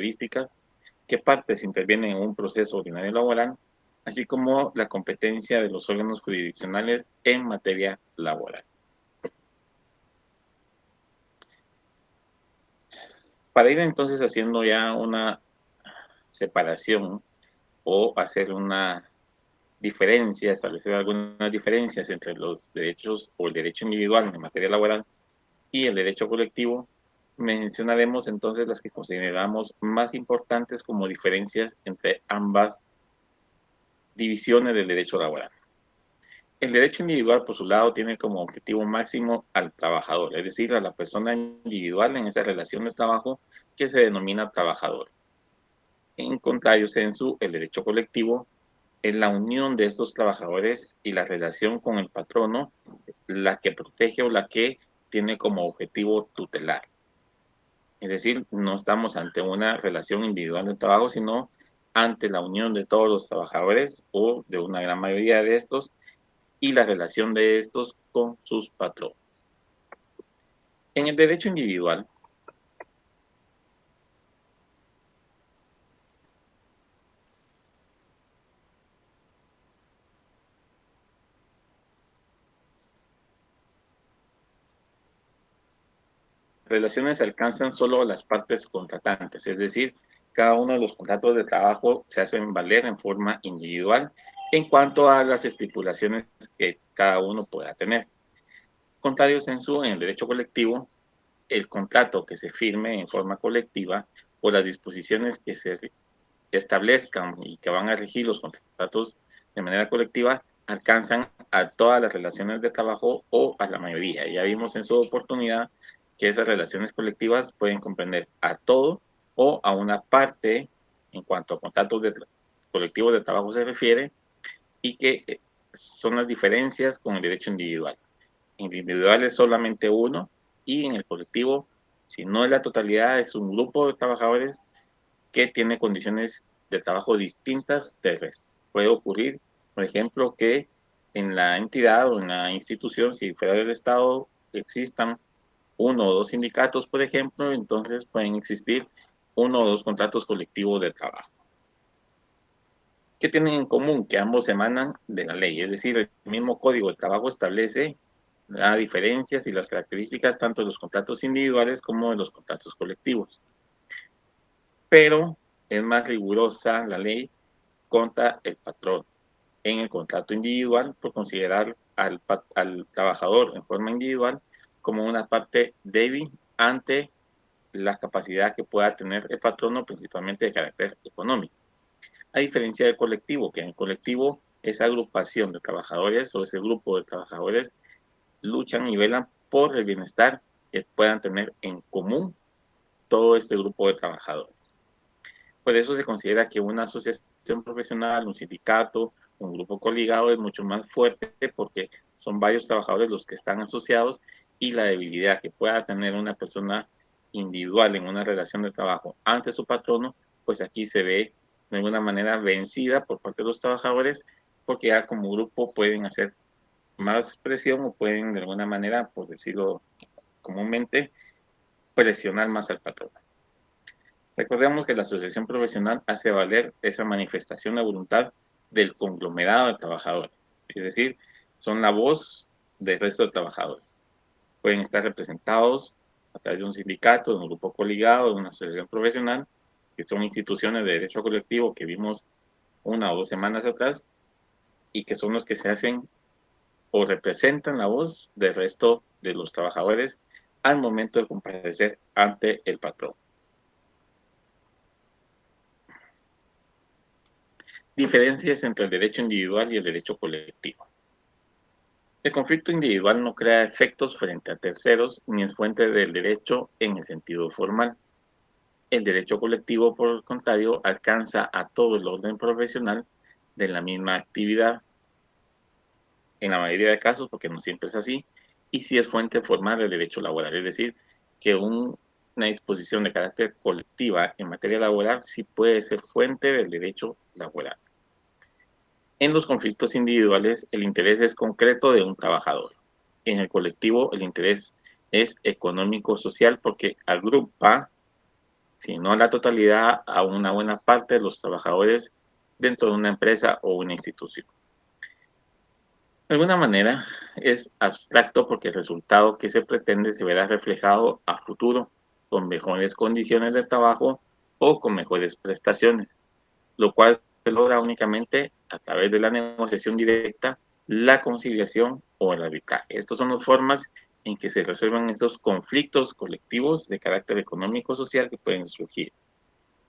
características, qué partes intervienen en un proceso ordinario laboral, así como la competencia de los órganos jurisdiccionales en materia laboral. Para ir entonces haciendo ya una separación o hacer una diferencia, establecer algunas diferencias entre los derechos o el derecho individual en materia laboral y el derecho colectivo, mencionaremos entonces las que consideramos más importantes como diferencias entre ambas divisiones del derecho laboral. El derecho individual, por su lado, tiene como objetivo máximo al trabajador, es decir, a la persona individual en esa relación de trabajo que se denomina trabajador. En contrario sensu, el derecho colectivo es la unión de estos trabajadores y la relación con el patrono, la que protege o la que tiene como objetivo tutelar. Es decir, no estamos ante una relación individual de trabajo, sino ante la unión de todos los trabajadores o de una gran mayoría de estos y la relación de estos con sus patronos. En el derecho individual, relaciones alcanzan solo las partes contratantes, es decir, cada uno de los contratos de trabajo se hacen valer en forma individual en cuanto a las estipulaciones que cada uno pueda tener. Contrario sensu, en el derecho colectivo, el contrato que se firme en forma colectiva o las disposiciones que se establezcan y que van a regir los contratos de manera colectiva alcanzan a todas las relaciones de trabajo o a la mayoría. Ya vimos en su oportunidad que esas relaciones colectivas pueden comprender a todo o a una parte en cuanto a contratos colectivos de trabajo se refiere y que son las diferencias con el derecho individual. En el individual es solamente uno y en el colectivo, si no es la totalidad, es un grupo de trabajadores que tiene condiciones de trabajo distintas del resto. Puede ocurrir, por ejemplo, que en la entidad o en la institución, si fuera del Estado, existan uno o dos sindicatos, por ejemplo, entonces pueden existir uno o dos contratos colectivos de trabajo. ¿Qué tienen en común? Que ambos emanan de la ley, es decir, el mismo Código de Trabajo establece las diferencias y las características tanto de los contratos individuales como de los contratos colectivos. Pero es más rigurosa la ley contra el patrón en el contrato individual por considerar al trabajador en forma individual como una parte débil ante la capacidad que pueda tener el patrono, principalmente de carácter económico. A diferencia del colectivo, que en el colectivo esa agrupación de trabajadores o ese grupo de trabajadores luchan y velan por el bienestar que puedan tener en común todo este grupo de trabajadores. Por eso se considera que una asociación profesional, un sindicato, un grupo coligado es mucho más fuerte porque son varios trabajadores los que están asociados y la debilidad que pueda tener una persona individual en una relación de trabajo ante su patrono, pues aquí se ve de alguna manera vencida por parte de los trabajadores porque ya como grupo pueden hacer más presión o pueden de alguna manera, por decirlo comúnmente, presionar más al patrón. Recordemos que la asociación profesional hace valer esa manifestación de voluntad del conglomerado de trabajadores, es decir, son la voz del resto de trabajadores. Pueden estar representados a través de un sindicato, de un grupo coligado, de una asociación profesional, que son instituciones de derecho colectivo que vimos una o dos semanas atrás y que son los que se hacen o representan la voz del resto de los trabajadores al momento de comparecer ante el patrón. Diferencias entre el derecho individual y el derecho colectivo. El conflicto individual no crea efectos frente a terceros ni es fuente del derecho en el sentido formal. El derecho colectivo, por el contrario, alcanza a todo el orden profesional de la misma actividad, en la mayoría de casos, porque no siempre es así, y sí es fuente formal del derecho laboral, es decir, que una disposición de carácter colectiva en materia laboral sí puede ser fuente del derecho laboral. En los conflictos individuales, el interés es concreto de un trabajador. En el colectivo, el interés es económico-social porque agrupa si no a la totalidad, a una buena parte de los trabajadores dentro de una empresa o una institución. De alguna manera es abstracto porque el resultado que se pretende se verá reflejado a futuro con mejores condiciones de trabajo o con mejores prestaciones, lo cual se logra únicamente a través de la negociación directa, la conciliación o el arbitraje. Estas son las formas en que se resuelven estos conflictos colectivos de carácter económico-social que pueden surgir.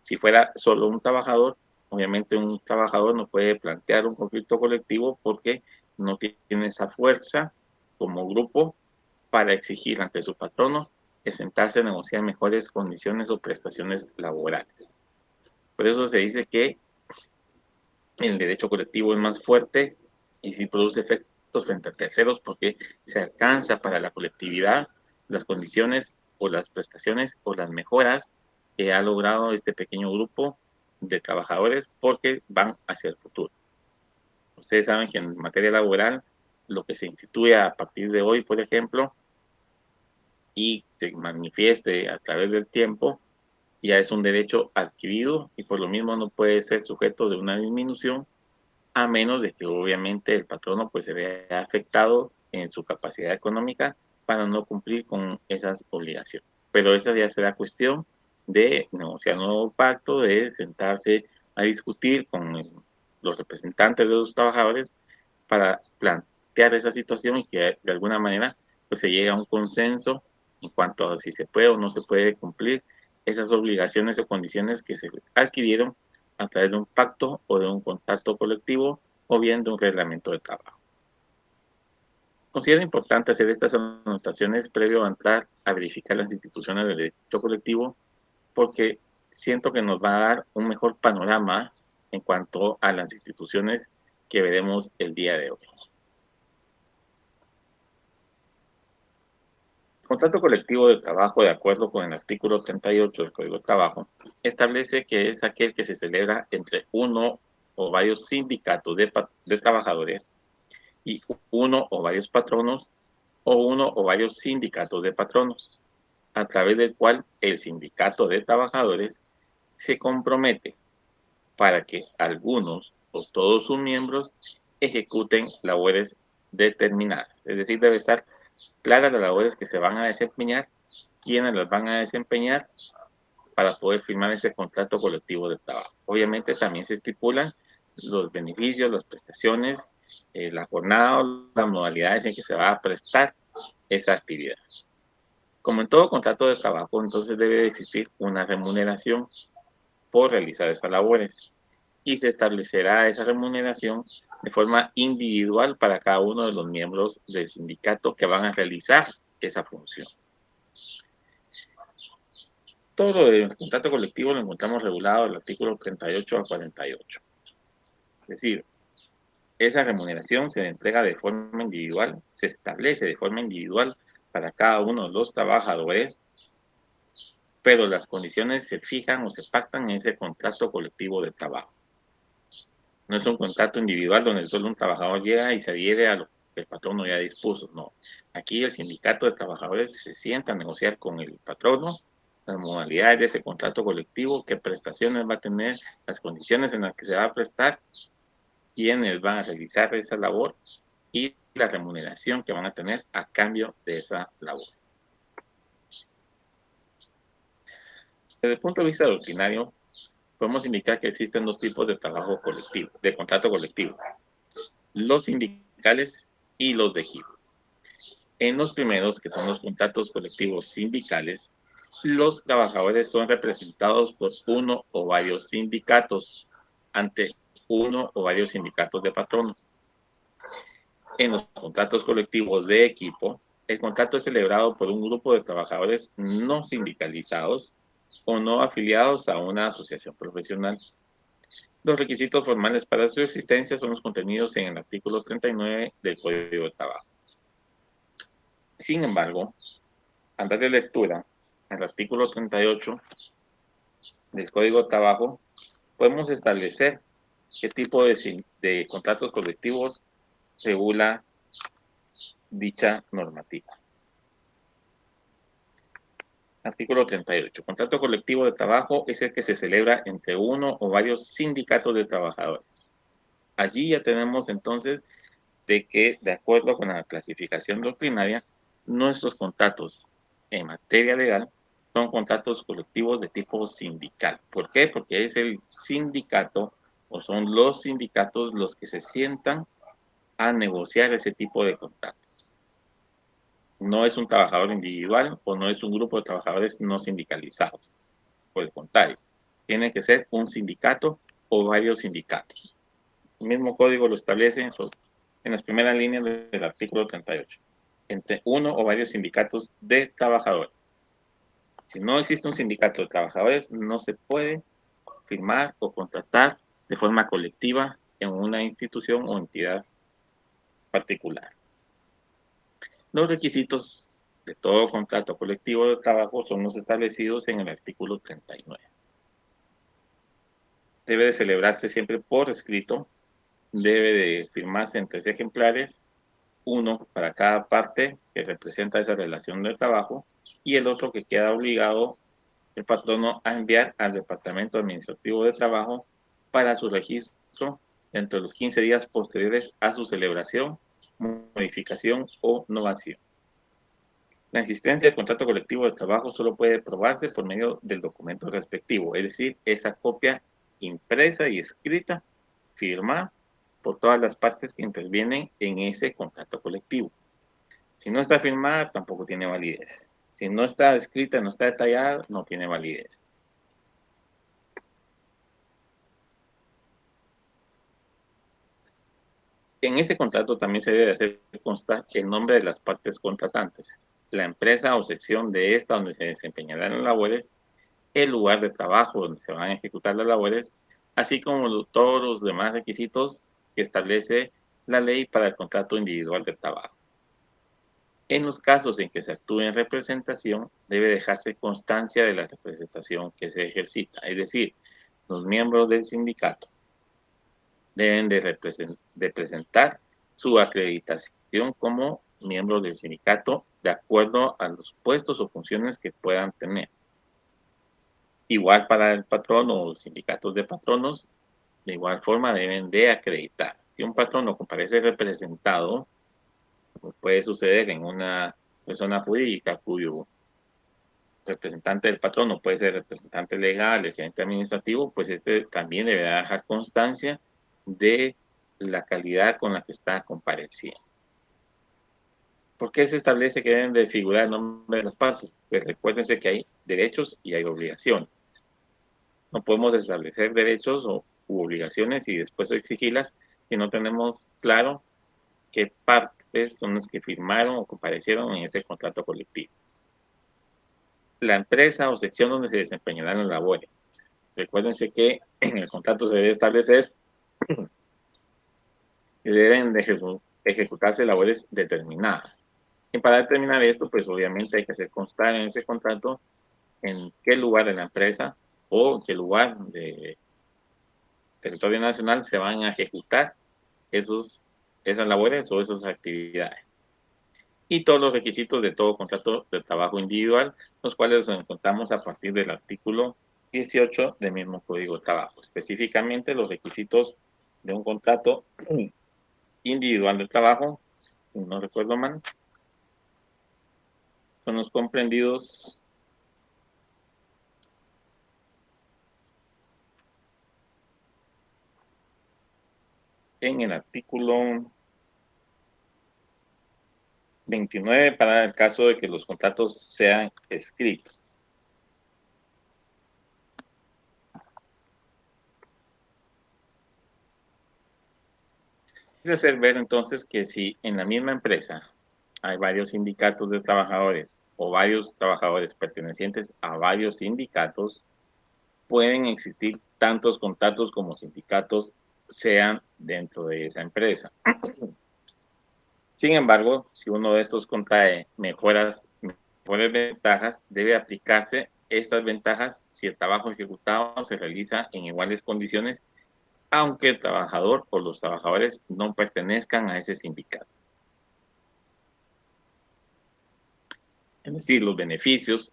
Si fuera solo un trabajador, obviamente un trabajador no puede plantear un conflicto colectivo porque no tiene esa fuerza como grupo para exigir ante su patrono que sentarse a negociar mejores condiciones o prestaciones laborales. Por eso se dice que el derecho colectivo es más fuerte y sí produce efectos frente a terceros porque se alcanza para la colectividad las condiciones o las prestaciones o las mejoras que ha logrado este pequeño grupo de trabajadores porque van hacia el futuro. Ustedes saben que en materia laboral, lo que se instituye a partir de hoy, por ejemplo, y se manifieste a través del tiempo, ya es un derecho adquirido y por lo mismo no puede ser sujeto de una disminución a menos de que obviamente el patrono pues se vea afectado en su capacidad económica para no cumplir con esas obligaciones. Pero esa ya será cuestión de negociar un nuevo pacto, de sentarse a discutir con los representantes de los trabajadores para plantear esa situación y que de alguna manera pues se llegue a un consenso en cuanto a si se puede o no se puede cumplir esas obligaciones o condiciones que se adquirieron a través de un pacto o de un contrato colectivo o bien de un reglamento de trabajo. Considero importante hacer estas anotaciones previo a entrar a verificar las instituciones del derecho colectivo porque siento que nos va a dar un mejor panorama en cuanto a las instituciones que veremos el día de hoy. El contrato colectivo de trabajo, de acuerdo con el artículo 38 del Código de Trabajo, establece que es aquel que se celebra entre uno o varios sindicatos de trabajadores y uno o varios patronos o uno o varios sindicatos de patronos, a través del cual el sindicato de trabajadores se compromete para que algunos o todos sus miembros ejecuten labores determinadas. Es decir, debe estar claras las labores que se van a desempeñar, quiénes las van a desempeñar para poder firmar ese contrato colectivo de trabajo. Obviamente también se estipulan los beneficios, las prestaciones, la jornada o las modalidades en que se va a prestar esa actividad. Como en todo contrato de trabajo, entonces debe de existir una remuneración por realizar estas labores y se establecerá esa remuneración de forma individual para cada uno de los miembros del sindicato que van a realizar esa función. Todo lo del contrato colectivo lo encontramos regulado en el artículo 38 a 48. Es decir, esa remuneración se entrega de forma individual, se establece de forma individual para cada uno de los trabajadores, pero las condiciones se fijan o se pactan en ese contrato colectivo de trabajo. No es un contrato individual donde solo un trabajador llega y se adhiere a lo que el patrono ya dispuso, no. Aquí el sindicato de trabajadores se sienta a negociar con el patrono las modalidades de ese contrato colectivo, qué prestaciones va a tener, las condiciones en las que se va a prestar, quiénes van a realizar esa labor y la remuneración que van a tener a cambio de esa labor. Desde el punto de vista doctrinario, podemos indicar que existen dos tipos de trabajo colectivo, de contrato colectivo, los sindicales y los de equipo. En los primeros, que son los contratos colectivos sindicales, los trabajadores son representados por uno o varios sindicatos ante uno o varios sindicatos de patronos. En los contratos colectivos de equipo, el contrato es celebrado por un grupo de trabajadores no sindicalizados o no afiliados a una asociación profesional. Los requisitos formales para su existencia son los contenidos en el artículo 39 del Código de Trabajo. Sin embargo, al darle lectura al artículo 38 del Código de Trabajo, podemos establecer qué tipo de contratos colectivos regula dicha normativa. Artículo 38. Contrato colectivo de trabajo es el que se celebra entre uno o varios sindicatos de trabajadores. Allí ya tenemos entonces de que, de acuerdo con la clasificación doctrinaria, nuestros contratos en materia legal son contratos colectivos de tipo sindical. ¿Por qué? Porque es el sindicato o son los sindicatos los que se sientan a negociar ese tipo de contratos. No es un trabajador individual o no es un grupo de trabajadores no sindicalizados. Por el contrario, tiene que ser un sindicato o varios sindicatos. El mismo código lo establece en las primeras líneas del artículo 38, entre uno o varios sindicatos de trabajadores. Si no existe un sindicato de trabajadores, no se puede firmar o contratar de forma colectiva en una institución o entidad particular. Los requisitos de todo contrato colectivo de trabajo son los establecidos en el artículo 39. Debe de celebrarse siempre por escrito, debe de firmarse en 3 ejemplares, uno para cada parte que representa esa relación de trabajo y el otro que queda obligado el patrono a enviar al Departamento Administrativo de Trabajo para su registro dentro de los 15 días posteriores a su celebración, modificación o novación. La existencia del contrato colectivo de trabajo solo puede probarse por medio del documento respectivo, es decir, esa copia impresa y escrita, firmada por todas las partes que intervienen en ese contrato colectivo. Si no está firmada, tampoco tiene validez. Si no está escrita, no está detallada, no tiene validez. En ese contrato también se debe hacer constar el nombre de las partes contratantes, la empresa o sección de esta donde se desempeñarán las labores, el lugar de trabajo donde se van a ejecutar las labores, así como todos los demás requisitos que establece la ley para el contrato individual de trabajo. En los casos en que se actúe en representación, debe dejarse constancia de la representación que se ejercita, es decir, los miembros del sindicato deben de presentar su acreditación como miembros del sindicato de acuerdo a los puestos o funciones que puedan tener. Igual para el patrón o sindicatos de patronos, de igual forma deben de acreditar. Si un patrono comparece representado, como puede suceder en una persona jurídica cuyo representante del patrono puede ser representante legal, el gerente administrativo, pues este también deberá dejar constancia de la calidad con la que está compareciendo. ¿Por qué se establece que deben de figurar el nombre de las partes? Pues recuérdense que hay derechos y hay obligaciones. No podemos establecer derechos u obligaciones y después exigirlas si no tenemos claro qué partes son las que firmaron o comparecieron en ese contrato colectivo. La empresa o sección donde se desempeñarán las labores. Recuérdense que en el contrato se debe establecer que deben de ejecutarse labores determinadas. Y para determinar esto, pues obviamente hay que hacer constar en ese contrato en qué lugar de la empresa o en qué lugar de territorio nacional se van a ejecutar esas labores o esas actividades. Y todos los requisitos de todo contrato de trabajo individual, los cuales los encontramos a partir del artículo 18 del mismo Código de Trabajo. Específicamente los requisitos de un contrato individual de trabajo, si no recuerdo mal, son los comprendidos en el artículo 29 para el caso de que los contratos sean escritos. Quiero hacer ver entonces que si en la misma empresa hay varios sindicatos de trabajadores o varios trabajadores pertenecientes a varios sindicatos, pueden existir tantos contratos como sindicatos sean dentro de esa empresa. Sin embargo, si uno de estos contrae mejores ventajas, debe aplicarse estas ventajas si el trabajo ejecutado se realiza en iguales condiciones, aunque el trabajador o los trabajadores no pertenezcan a ese sindicato. Es decir, los beneficios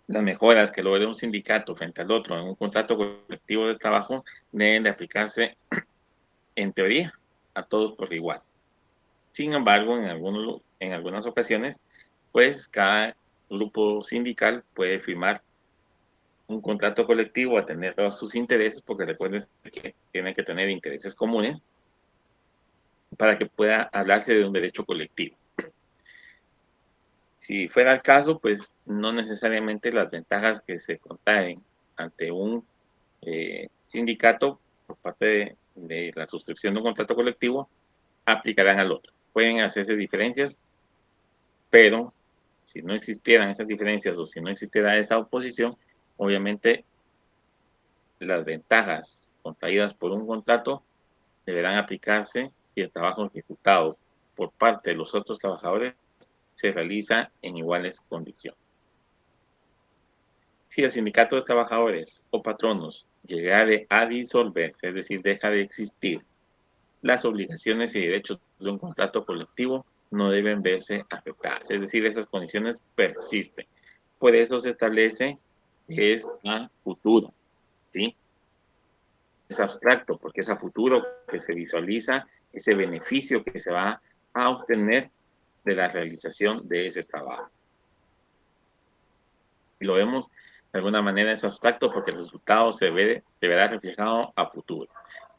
Las mejoras que logre un sindicato frente al otro en un contrato colectivo de trabajo deben de aplicarse, en teoría, a todos por igual. Sin embargo, en algunas ocasiones, pues cada grupo sindical puede firmar un contrato colectivo, atender todos sus intereses, porque recuerden que tiene que tener intereses comunes para que pueda hablarse de un derecho colectivo. Si fuera el caso, pues no necesariamente las ventajas que se contraen ante un sindicato por parte de la suscripción de un contrato colectivo aplicarán al otro. Pueden hacerse diferencias, pero si no existieran esas diferencias o si no existiera esa oposición, obviamente las ventajas contraídas por un contrato deberán aplicarse y el trabajo ejecutado por parte de los otros trabajadores se realiza en iguales condiciones. Si el sindicato de trabajadores o patronos llegare a disolverse, es decir, deja de existir, las obligaciones y derechos de un contrato colectivo no deben verse afectadas, es decir, esas condiciones persisten. Por eso se establece que es a futuro, ¿sí? Es abstracto porque es a futuro que se visualiza ese beneficio que se va a obtener de la realización de ese trabajo. Y lo vemos de alguna manera es abstracto porque el resultado se verá reflejado a futuro.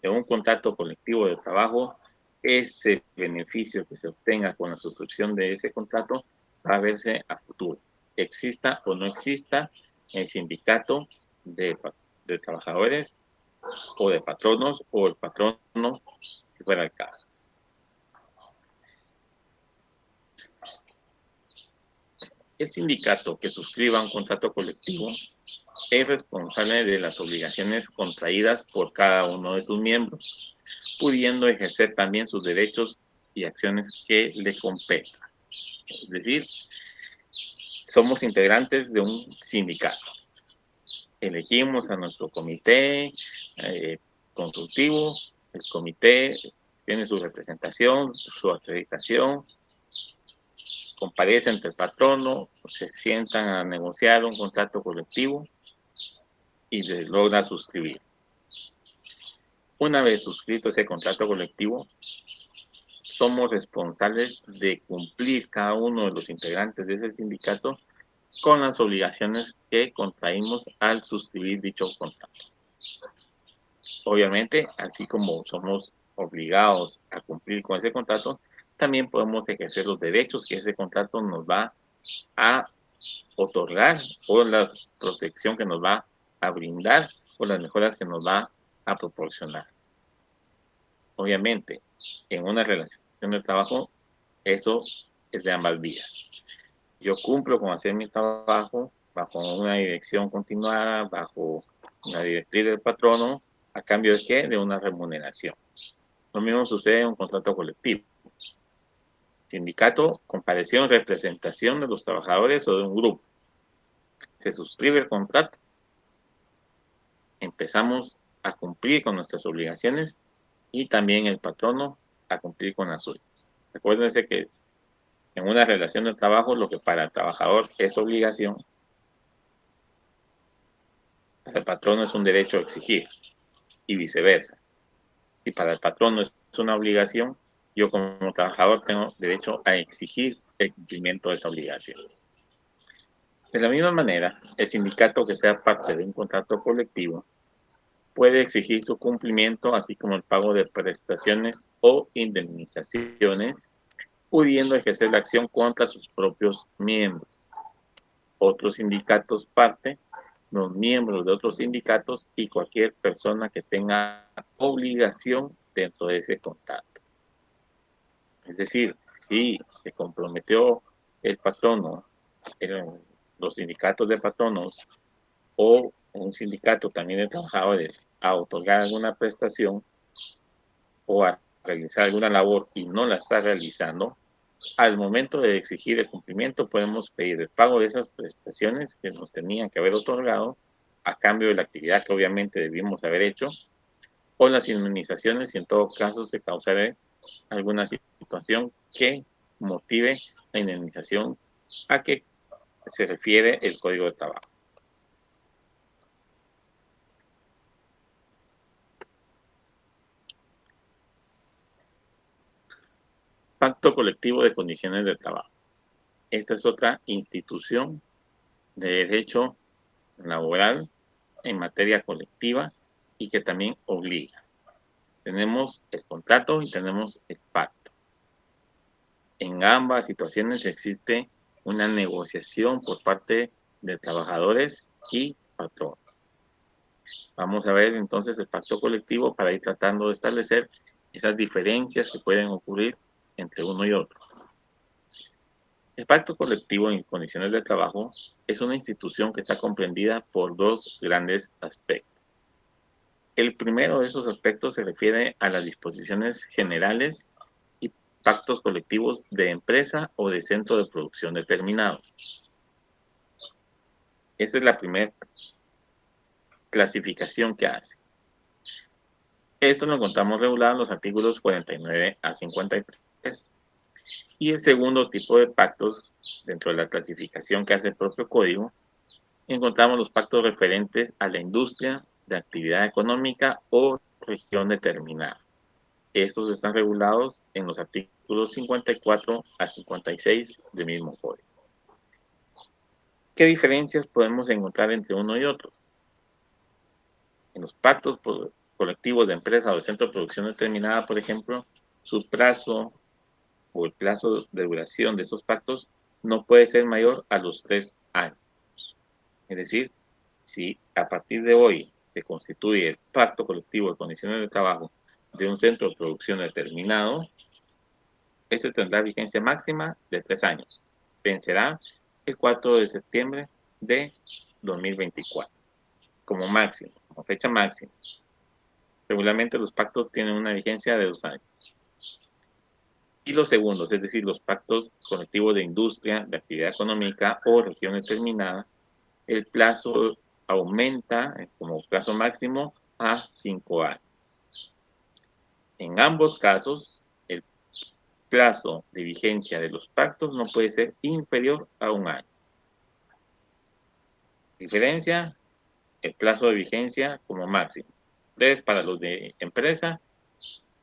En un contrato colectivo de trabajo, ese beneficio que se obtenga con la suscripción de ese contrato va a verse a futuro. Exista o no exista el sindicato de, de trabajadores o de patronos o el patrono, si fuera el caso. El sindicato que suscriba un contrato colectivo es responsable de las obligaciones contraídas por cada uno de sus miembros, pudiendo ejercer también sus derechos y acciones que le competan. Es decir, somos integrantes de un sindicato. Elegimos a nuestro comité consultivo, el comité tiene su representación, su acreditación, comparece ante el patrono, se sientan a negociar un contrato colectivo y se logra suscribir. Una vez suscrito ese contrato colectivo, somos responsables de cumplir cada uno de los integrantes de ese sindicato con las obligaciones que contraímos al suscribir dicho contrato. Obviamente, así como somos obligados a cumplir con ese contrato, también podemos ejercer los derechos que ese contrato nos va a otorgar o la protección que nos va a brindar o las mejoras que nos va a proporcionar. Obviamente, en una relación de trabajo, eso es de ambas vías. Yo cumplo con hacer mi trabajo bajo una dirección continuada, bajo una directriz del patrono, ¿a cambio de qué? De una remuneración. Lo mismo sucede en un contrato colectivo. Sindicato compareció en representación de los trabajadores o de un grupo. Se suscribe el contrato, empezamos a cumplir con nuestras obligaciones y también el patrono a cumplir con las suyas. Recuérdense que en una relación de trabajo, lo que para el trabajador es obligación, para el patrono es un derecho a exigir y viceversa. Si para el patrono es una obligación, yo como trabajador tengo derecho a exigir el cumplimiento de esa obligación. De la misma manera, el sindicato que sea parte de un contrato colectivo puede exigir su cumplimiento, así como el pago de prestaciones o indemnizaciones, pudiendo ejercer la acción contra sus propios miembros. Otros sindicatos parte, los miembros de otros sindicatos y cualquier persona que tenga obligación dentro de ese contrato. Es decir, si se comprometió el patrono, los sindicatos de patronos o un sindicato también de trabajadores a otorgar alguna prestación o a realizar alguna labor y no la está realizando, al momento de exigir el cumplimiento podemos pedir el pago de esas prestaciones que nos tenían que haber otorgado a cambio de la actividad que obviamente debimos haber hecho, o las indemnizaciones si en todo caso se causara alguna situación que motive la indemnización a que se refiere el Código de Trabajo. Pacto colectivo de condiciones de trabajo. Esta es otra institución de derecho laboral en materia colectiva y que también obliga. Tenemos el contrato y tenemos el pacto. En ambas situaciones existe una negociación por parte de trabajadores y patronos. Vamos a ver entonces el pacto colectivo para ir tratando de establecer esas diferencias que pueden ocurrir entre uno y otro. El pacto colectivo en condiciones de trabajo es una institución que está comprendida por dos grandes aspectos. El primero de esos aspectos se refiere a las disposiciones generales y pactos colectivos de empresa o de centro de producción determinado. Esa es la primera clasificación que hace. Esto lo encontramos regulado en los artículos 49 a 53. Y el segundo tipo de pactos, dentro de la clasificación que hace el propio código, encontramos los pactos referentes a la industria de actividad económica o región determinada. Estos están regulados en los artículos 54 a 56 del mismo código. ¿Qué diferencias podemos encontrar entre uno y otro? En los pactos colectivos de empresa o de centro de producción determinada, por ejemplo, su plazo o el plazo de duración de esos pactos no puede ser mayor a los 3 años. Es decir, si a partir de hoy se constituye el pacto colectivo de condiciones de trabajo de un centro de producción determinado, este tendrá vigencia máxima de 3 años. Vencerá el 4 de septiembre de 2024, como máximo, como fecha máxima. Regularmente los pactos tienen una vigencia de 2 años. Y los segundos, es decir, los pactos colectivos de industria, de actividad económica o región determinada, el plazo aumenta como plazo máximo a 5 años. En ambos casos, el plazo de vigencia de los pactos no puede ser inferior a 1 año. Diferencia, el plazo de vigencia como máximo. 3 para los de empresa,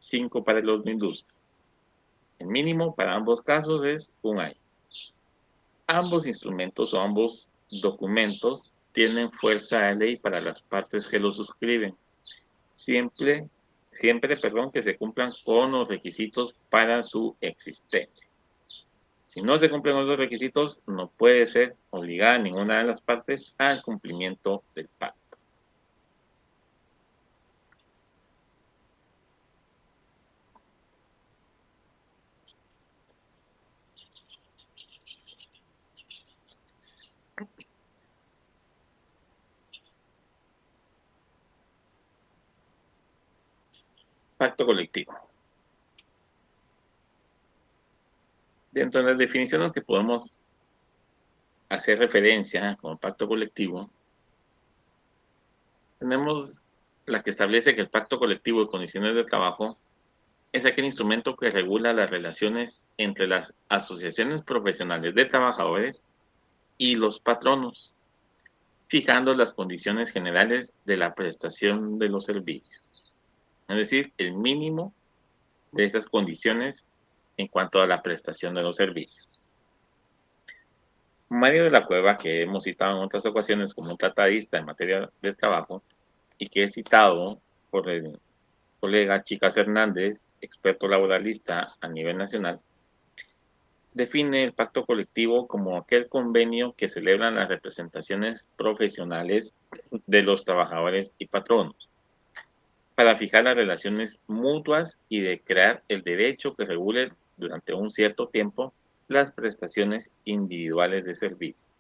5 para los de industria. El mínimo para ambos casos es 1 año. Ambos instrumentos o ambos documentos tienen fuerza de ley para las partes que los suscriben. Siempre, que se cumplan con los requisitos para su existencia. Si no se cumplen con los requisitos, no puede ser obligada ninguna de las partes al cumplimiento del pacto. Pacto colectivo. Dentro de las definiciones que podemos hacer referencia como pacto colectivo, tenemos la que establece que el pacto colectivo de condiciones de trabajo es aquel instrumento que regula las relaciones entre las asociaciones profesionales de trabajadores y los patronos, fijando las condiciones generales de la prestación de los servicios. Es decir, el mínimo de esas condiciones en cuanto a la prestación de los servicios. Mario de la Cueva, que hemos citado en otras ocasiones como un tratadista en materia de trabajo y que he citado por el colega Chicas Hernández, experto laboralista a nivel nacional, define el pacto colectivo como aquel convenio que celebran las representaciones profesionales de los trabajadores y patronos para fijar las relaciones mutuas y de crear el derecho que regule durante un cierto tiempo las prestaciones individuales de servicio.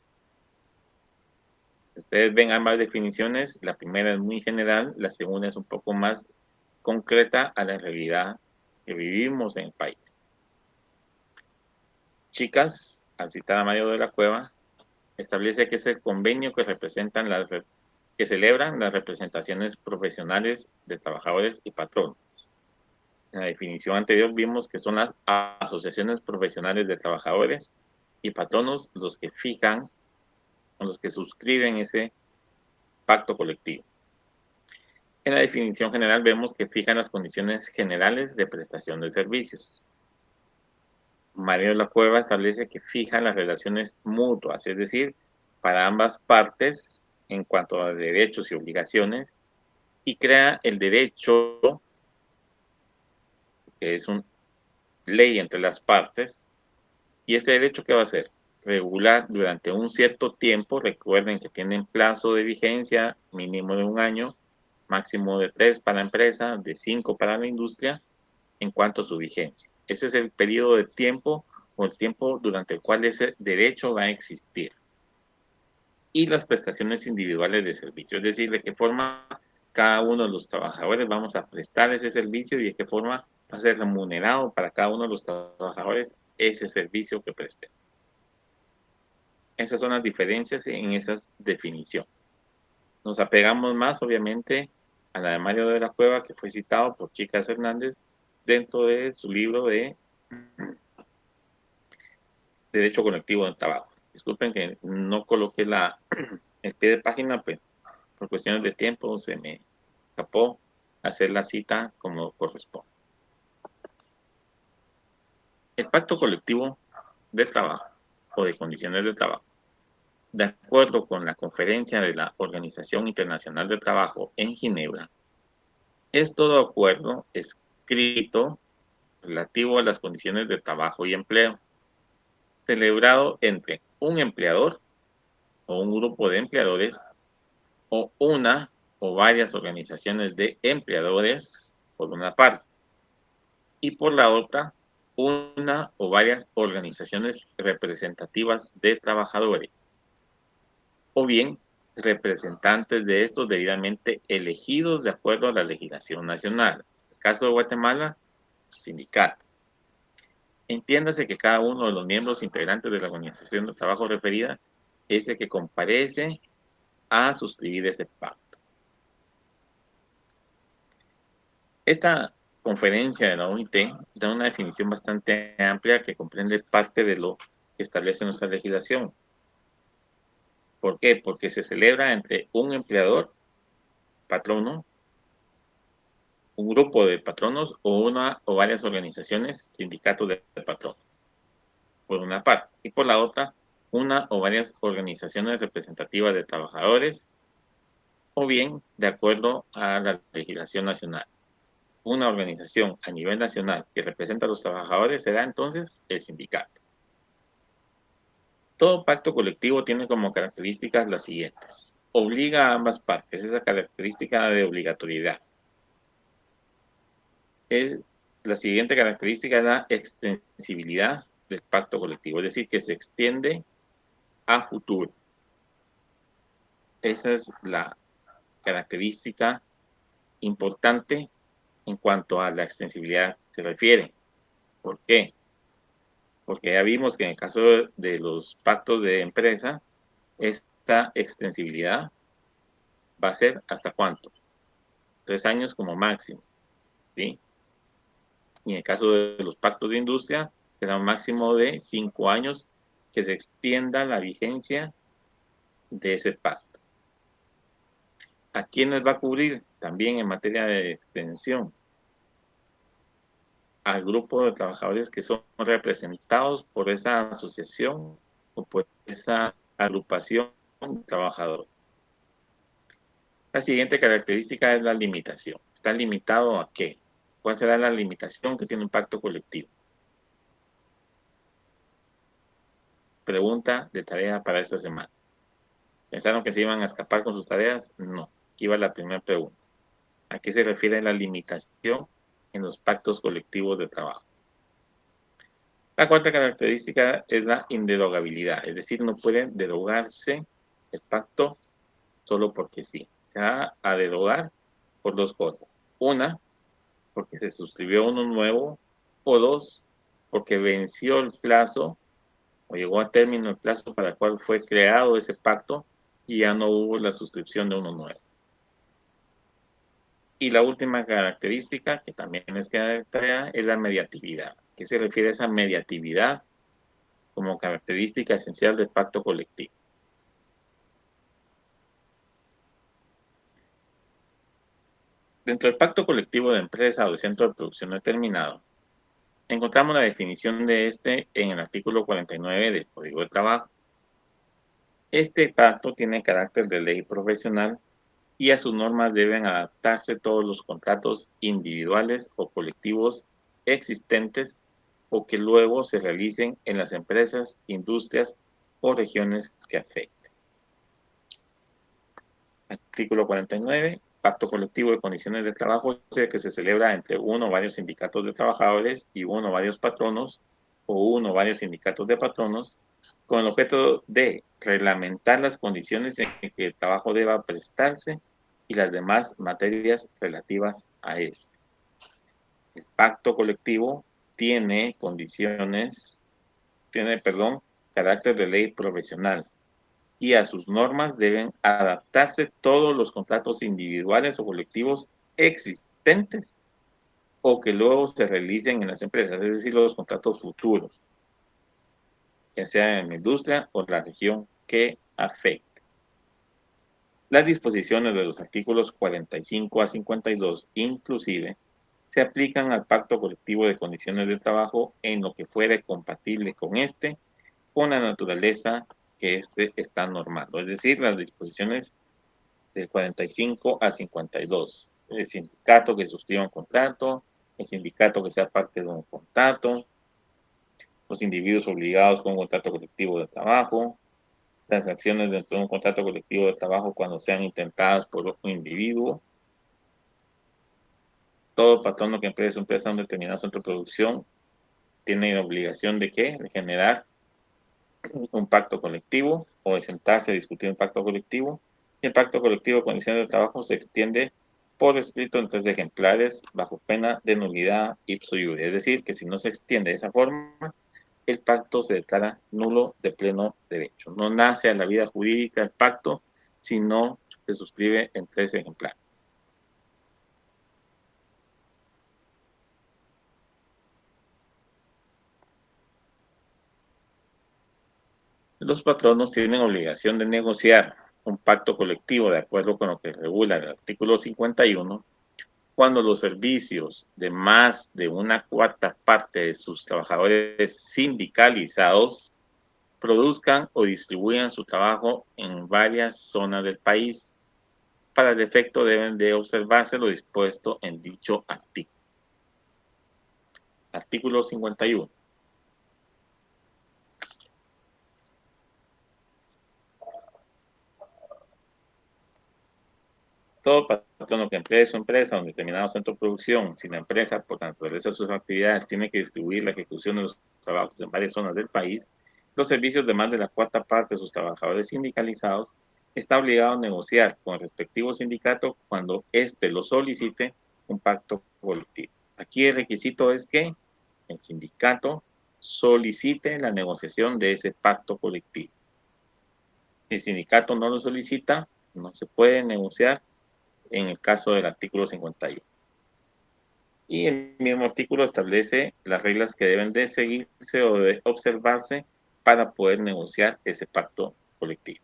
Ustedes ven ambas definiciones, la primera es muy general, la segunda es un poco más concreta a la realidad que vivimos en el país. Chicas, al citar a Mario de la Cueva, establece que es el convenio que que celebran las representaciones profesionales de trabajadores y patronos. En la definición anterior vimos que son las asociaciones profesionales de trabajadores y patronos los que fijan, los que suscriben ese pacto colectivo. En la definición general vemos que fijan las condiciones generales de prestación de servicios. Mario de la Cueva establece que fija las relaciones mutuas, es decir, para ambas partes en cuanto a derechos y obligaciones, y crea el derecho, que es una ley entre las partes, y este derecho, ¿qué va a hacer? Regular durante un cierto tiempo, recuerden que tienen plazo de vigencia mínimo de 1 año, máximo de 3 para la empresa, de 5 para la industria, en cuanto a su vigencia. Ese es el periodo de tiempo o el tiempo durante el cual ese derecho va a existir. Y las prestaciones individuales de servicio, es decir, de qué forma cada uno de los trabajadores vamos a prestar ese servicio y de qué forma va a ser remunerado para cada uno de los trabajadores ese servicio que preste. Esas son las diferencias en esas definiciones. Nos apegamos más, obviamente, a la de Mario de la Cueva, que fue citado por Chicas Hernández dentro de su libro de Derecho Colectivo del Trabajo. Disculpen que no coloqué el pie de página, pues por cuestiones de tiempo se me escapó hacer la cita como corresponde. El pacto colectivo de trabajo o de condiciones de trabajo, de acuerdo con la conferencia de la Organización Internacional del Trabajo en Ginebra, es todo acuerdo escrito relativo a las condiciones de trabajo y empleo, celebrado entre un empleador o un grupo de empleadores o una o varias organizaciones de empleadores, por una parte, y por la otra, una o varias organizaciones representativas de trabajadores, o bien representantes de estos debidamente elegidos de acuerdo a la legislación nacional. En el caso de Guatemala, sindicato. Entiéndase que cada uno de los miembros integrantes de la organización de trabajo referida es el que comparece a suscribir ese pacto. Esta conferencia de la OIT da una definición bastante amplia que comprende parte de lo que establece nuestra legislación. ¿Por qué? Porque se celebra entre un empleador, patrono, un grupo de patronos o una o varias organizaciones, sindicatos de patronos, por una parte, y por la otra, una o varias organizaciones representativas de trabajadores, o bien de acuerdo a la legislación nacional. Una organización a nivel nacional que representa a los trabajadores será entonces el sindicato. Todo pacto colectivo tiene como características las siguientes. Obliga a ambas partes, esa característica de obligatoriedad. La siguiente característica es la extensibilidad del pacto colectivo, es decir, que se extiende a futuro. Esa es la característica importante en cuanto a la extensibilidad se refiere. ¿Por qué? Porque ya vimos que en el caso de los pactos de empresa, esta extensibilidad va a ser ¿hasta cuánto? 3 años como máximo, ¿sí? Y en el caso de los pactos de industria, será un máximo de 5 años que se extienda la vigencia de ese pacto. ¿A quiénes va a cubrir? También en materia de extensión, al grupo de trabajadores que son representados por esa asociación o por esa agrupación de trabajadores. La siguiente característica es la limitación. ¿Está limitado a qué? ¿Cuál será la limitación que tiene un pacto colectivo? Pregunta de tarea para esta semana. ¿Pensaron que se iban a escapar con sus tareas? No. Aquí va la primera pregunta. ¿A qué se refiere la limitación en los pactos colectivos de trabajo? La cuarta característica es la inderogabilidad, es decir, no puede derogarse el pacto solo porque sí. Se va a derogar por dos cosas. Una, porque se suscribió uno nuevo, o dos, porque venció el plazo o llegó a término el plazo para el cual fue creado ese pacto y ya no hubo la suscripción de uno nuevo. Y la última característica, que también es que tarea, es la mediatividad. ¿Qué se refiere a esa mediatividad como característica esencial del pacto colectivo? Dentro del pacto colectivo de empresa o de centro de producción determinado, Encontramos la definición de este en el artículo 49 del Código de Trabajo. Este pacto tiene carácter de ley profesional y a sus normas deben adaptarse todos los contratos individuales o colectivos existentes o que luego se realicen en las empresas, industrias o regiones que afecten. Artículo 49. Pacto colectivo de condiciones de trabajo, o sea, que se celebra entre uno o varios sindicatos de trabajadores y uno o varios patronos o uno o varios sindicatos de patronos con el objeto de reglamentar las condiciones en que el trabajo deba prestarse y las demás materias relativas a este. El pacto colectivo tiene carácter de ley profesional y a sus normas deben adaptarse todos los contratos individuales o colectivos existentes o que luego se realicen en las empresas, es decir, los contratos futuros, ya sea en la industria o la región que afecte. Las disposiciones de los artículos 45 a 52, inclusive, se aplican al pacto colectivo de condiciones de trabajo en lo que fuere compatible con la naturaleza que está normando, es decir, las disposiciones del 45 a 52. El sindicato que suscriba un contrato, el sindicato que sea parte de un contrato, los individuos obligados con un contrato colectivo de trabajo, transacciones dentro de un contrato colectivo de trabajo cuando sean intentadas por un individuo. Todo patrono que empresa un determinado centro de producción tiene la obligación de ¿qué? De generar un pacto colectivo o de sentarse a discutir un pacto colectivo. Y el pacto colectivo de condiciones de trabajo se extiende por escrito en 3 ejemplares bajo pena de nulidad ipso iure. Es decir, que si no se extiende de esa forma, el pacto se declara nulo de pleno derecho. No nace a la vida jurídica el pacto, sino se suscribe en 3 ejemplares. Los patronos tienen obligación de negociar un pacto colectivo de acuerdo con lo que regula el artículo 51 cuando los servicios de más de una cuarta parte de sus trabajadores sindicalizados produzcan o distribuyan su trabajo en varias zonas del país. Para el efecto deben de observarse lo dispuesto en dicho artículo. Artículo 51. Todo patrono que emplee su empresa o un determinado centro de producción, si la empresa, por naturaleza de sus actividades, tiene que distribuir la ejecución de los trabajos en varias zonas del país, los servicios de más de la cuarta parte de sus trabajadores sindicalizados, está obligado a negociar con el respectivo sindicato cuando éste lo solicite un pacto colectivo. Aquí el requisito es que el sindicato solicite la negociación de ese pacto colectivo. Si el sindicato no lo solicita, no se puede negociar en el caso del artículo 51. Y el mismo artículo establece las reglas que deben de seguirse o de observarse para poder negociar ese pacto colectivo.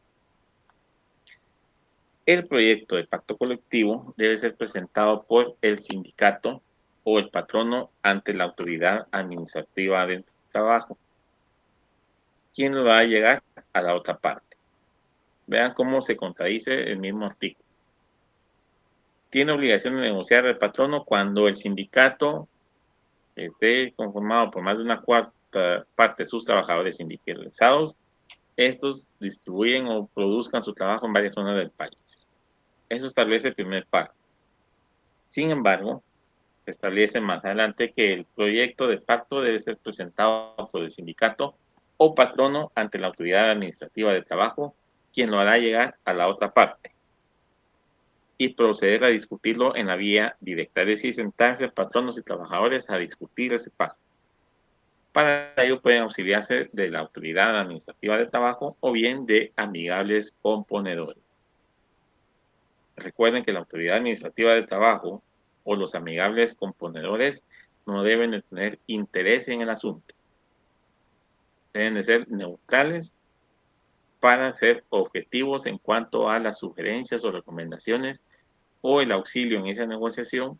El proyecto de pacto colectivo debe ser presentado por el sindicato o el patrono ante la autoridad administrativa del trabajo, quien lo va a llegar a la otra parte. Vean cómo se contradice el mismo artículo. Tiene obligación de negociar el patrono cuando el sindicato esté conformado por más de una cuarta parte de sus trabajadores sindicalizados, estos distribuyen o produzcan su trabajo en varias zonas del país. Eso establece el primer párrafo. Sin embargo, se establece más adelante que el proyecto de pacto debe ser presentado por el sindicato o patrono ante la autoridad administrativa de trabajo, quien lo hará llegar a la otra parte y proceder a discutirlo en la vía directa, es decir, sentarse patronos y trabajadores a discutir ese pacto. Para ello pueden auxiliarse de la autoridad administrativa de trabajo o bien de amigables componedores. Recuerden que la autoridad administrativa de trabajo o los amigables componedores no deben de tener interés en el asunto. Deben de ser neutrales para ser objetivos en cuanto a las sugerencias o recomendaciones o el auxilio en esa negociación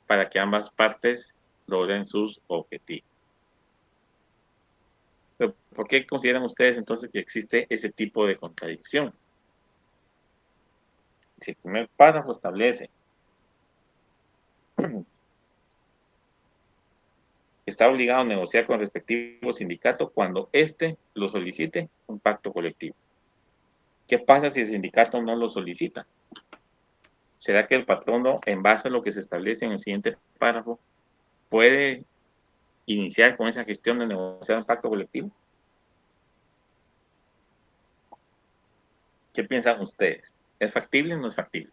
para que ambas partes logren sus objetivos. Pero ¿por qué consideran ustedes entonces que existe ese tipo de contradicción? Si el primer párrafo establece que está obligado a negociar con el respectivo sindicato cuando éste lo solicite un pacto colectivo. ¿Qué pasa si el sindicato no lo solicita? ¿Será que el patrono, en base a lo que se establece en el siguiente párrafo, puede iniciar con esa gestión de negociar un pacto colectivo? ¿Qué piensan ustedes? ¿Es factible o no es factible?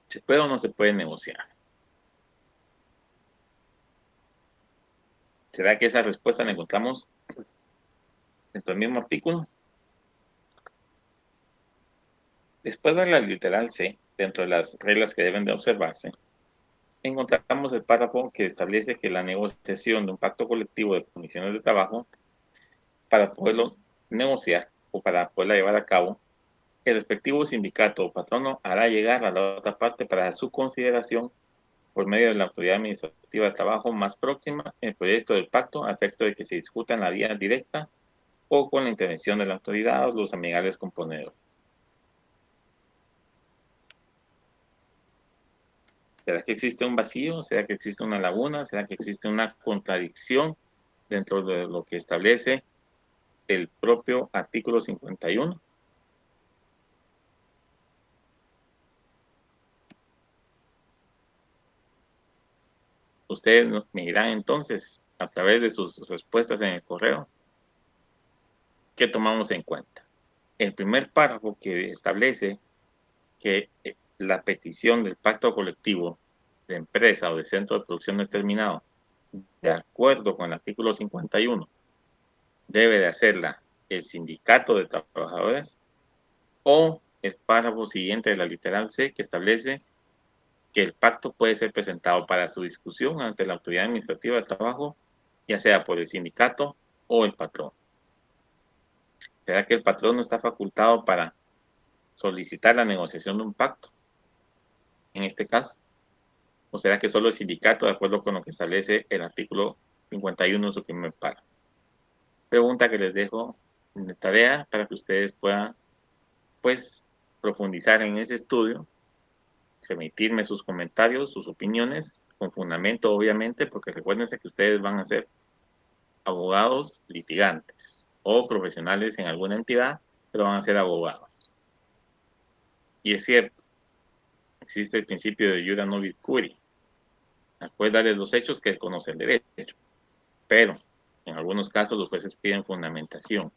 ¿Se puede o no se puede negociar? ¿Será que esa respuesta la encontramos dentro del mismo artículo? Después de la literal C, dentro de las reglas que deben de observarse, encontramos el párrafo que establece que la negociación de un pacto colectivo de condiciones de trabajo, para poderlo negociar o para poderla llevar a cabo, el respectivo sindicato o patrono hará llegar a la otra parte para su consideración por medio de la autoridad administrativa de trabajo más próxima el proyecto del pacto a efecto de que se discuta en la vía directa o con la intervención de la autoridad o los amigables componedores. ¿Será que existe un vacío? ¿Será que existe una laguna? ¿Será que existe una contradicción dentro de lo que establece el propio artículo 51? Ustedes me dirán entonces, a través de sus respuestas en el correo, ¿qué tomamos en cuenta? El primer párrafo que establece que la petición del pacto colectivo de empresa o de centro de producción determinado, de acuerdo con el artículo 51, debe de hacerla el sindicato de trabajadores, o el párrafo siguiente de la literal C, que establece que el pacto puede ser presentado para su discusión ante la autoridad administrativa de trabajo, ya sea por el sindicato o el patrón. ¿Será que el patrón no está facultado para solicitar la negociación de un pacto en este caso? ¿O será que solo el sindicato, de acuerdo con lo que establece el artículo 51 de su primer párrafo? Pregunta que les dejo de tarea para que ustedes puedan, pues, profundizar en ese estudio, emitirme sus comentarios, sus opiniones, con fundamento, obviamente, porque recuérdense que ustedes van a ser abogados litigantes o profesionales en alguna entidad, pero van a ser abogados. Y es cierto, existe el principio de iura nobis curi. Acuérdale los hechos que él conoce el derecho. Pero en algunos casos los jueces piden fundamentación.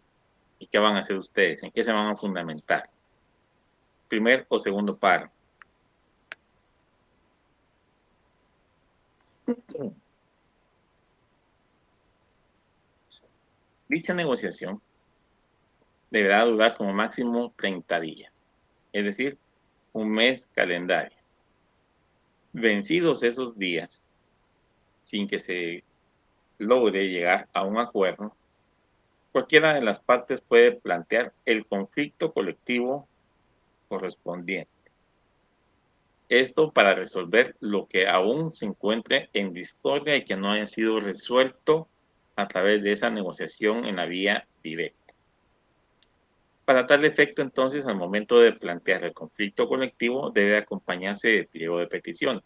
¿Y qué van a hacer ustedes? ¿En qué se van a fundamentar? Primer o segundo párrafo. Dicha negociación deberá durar como máximo 30 días, es decir, un mes calendario. Vencidos esos días, sin que se logre llegar a un acuerdo, cualquiera de las partes puede plantear el conflicto colectivo correspondiente. Esto para resolver lo que aún se encuentre en discordia y que no haya sido resuelto a través de esa negociación en la vía directa. Para tal efecto, entonces, al momento de plantear el conflicto colectivo, debe acompañarse de pliego de peticiones.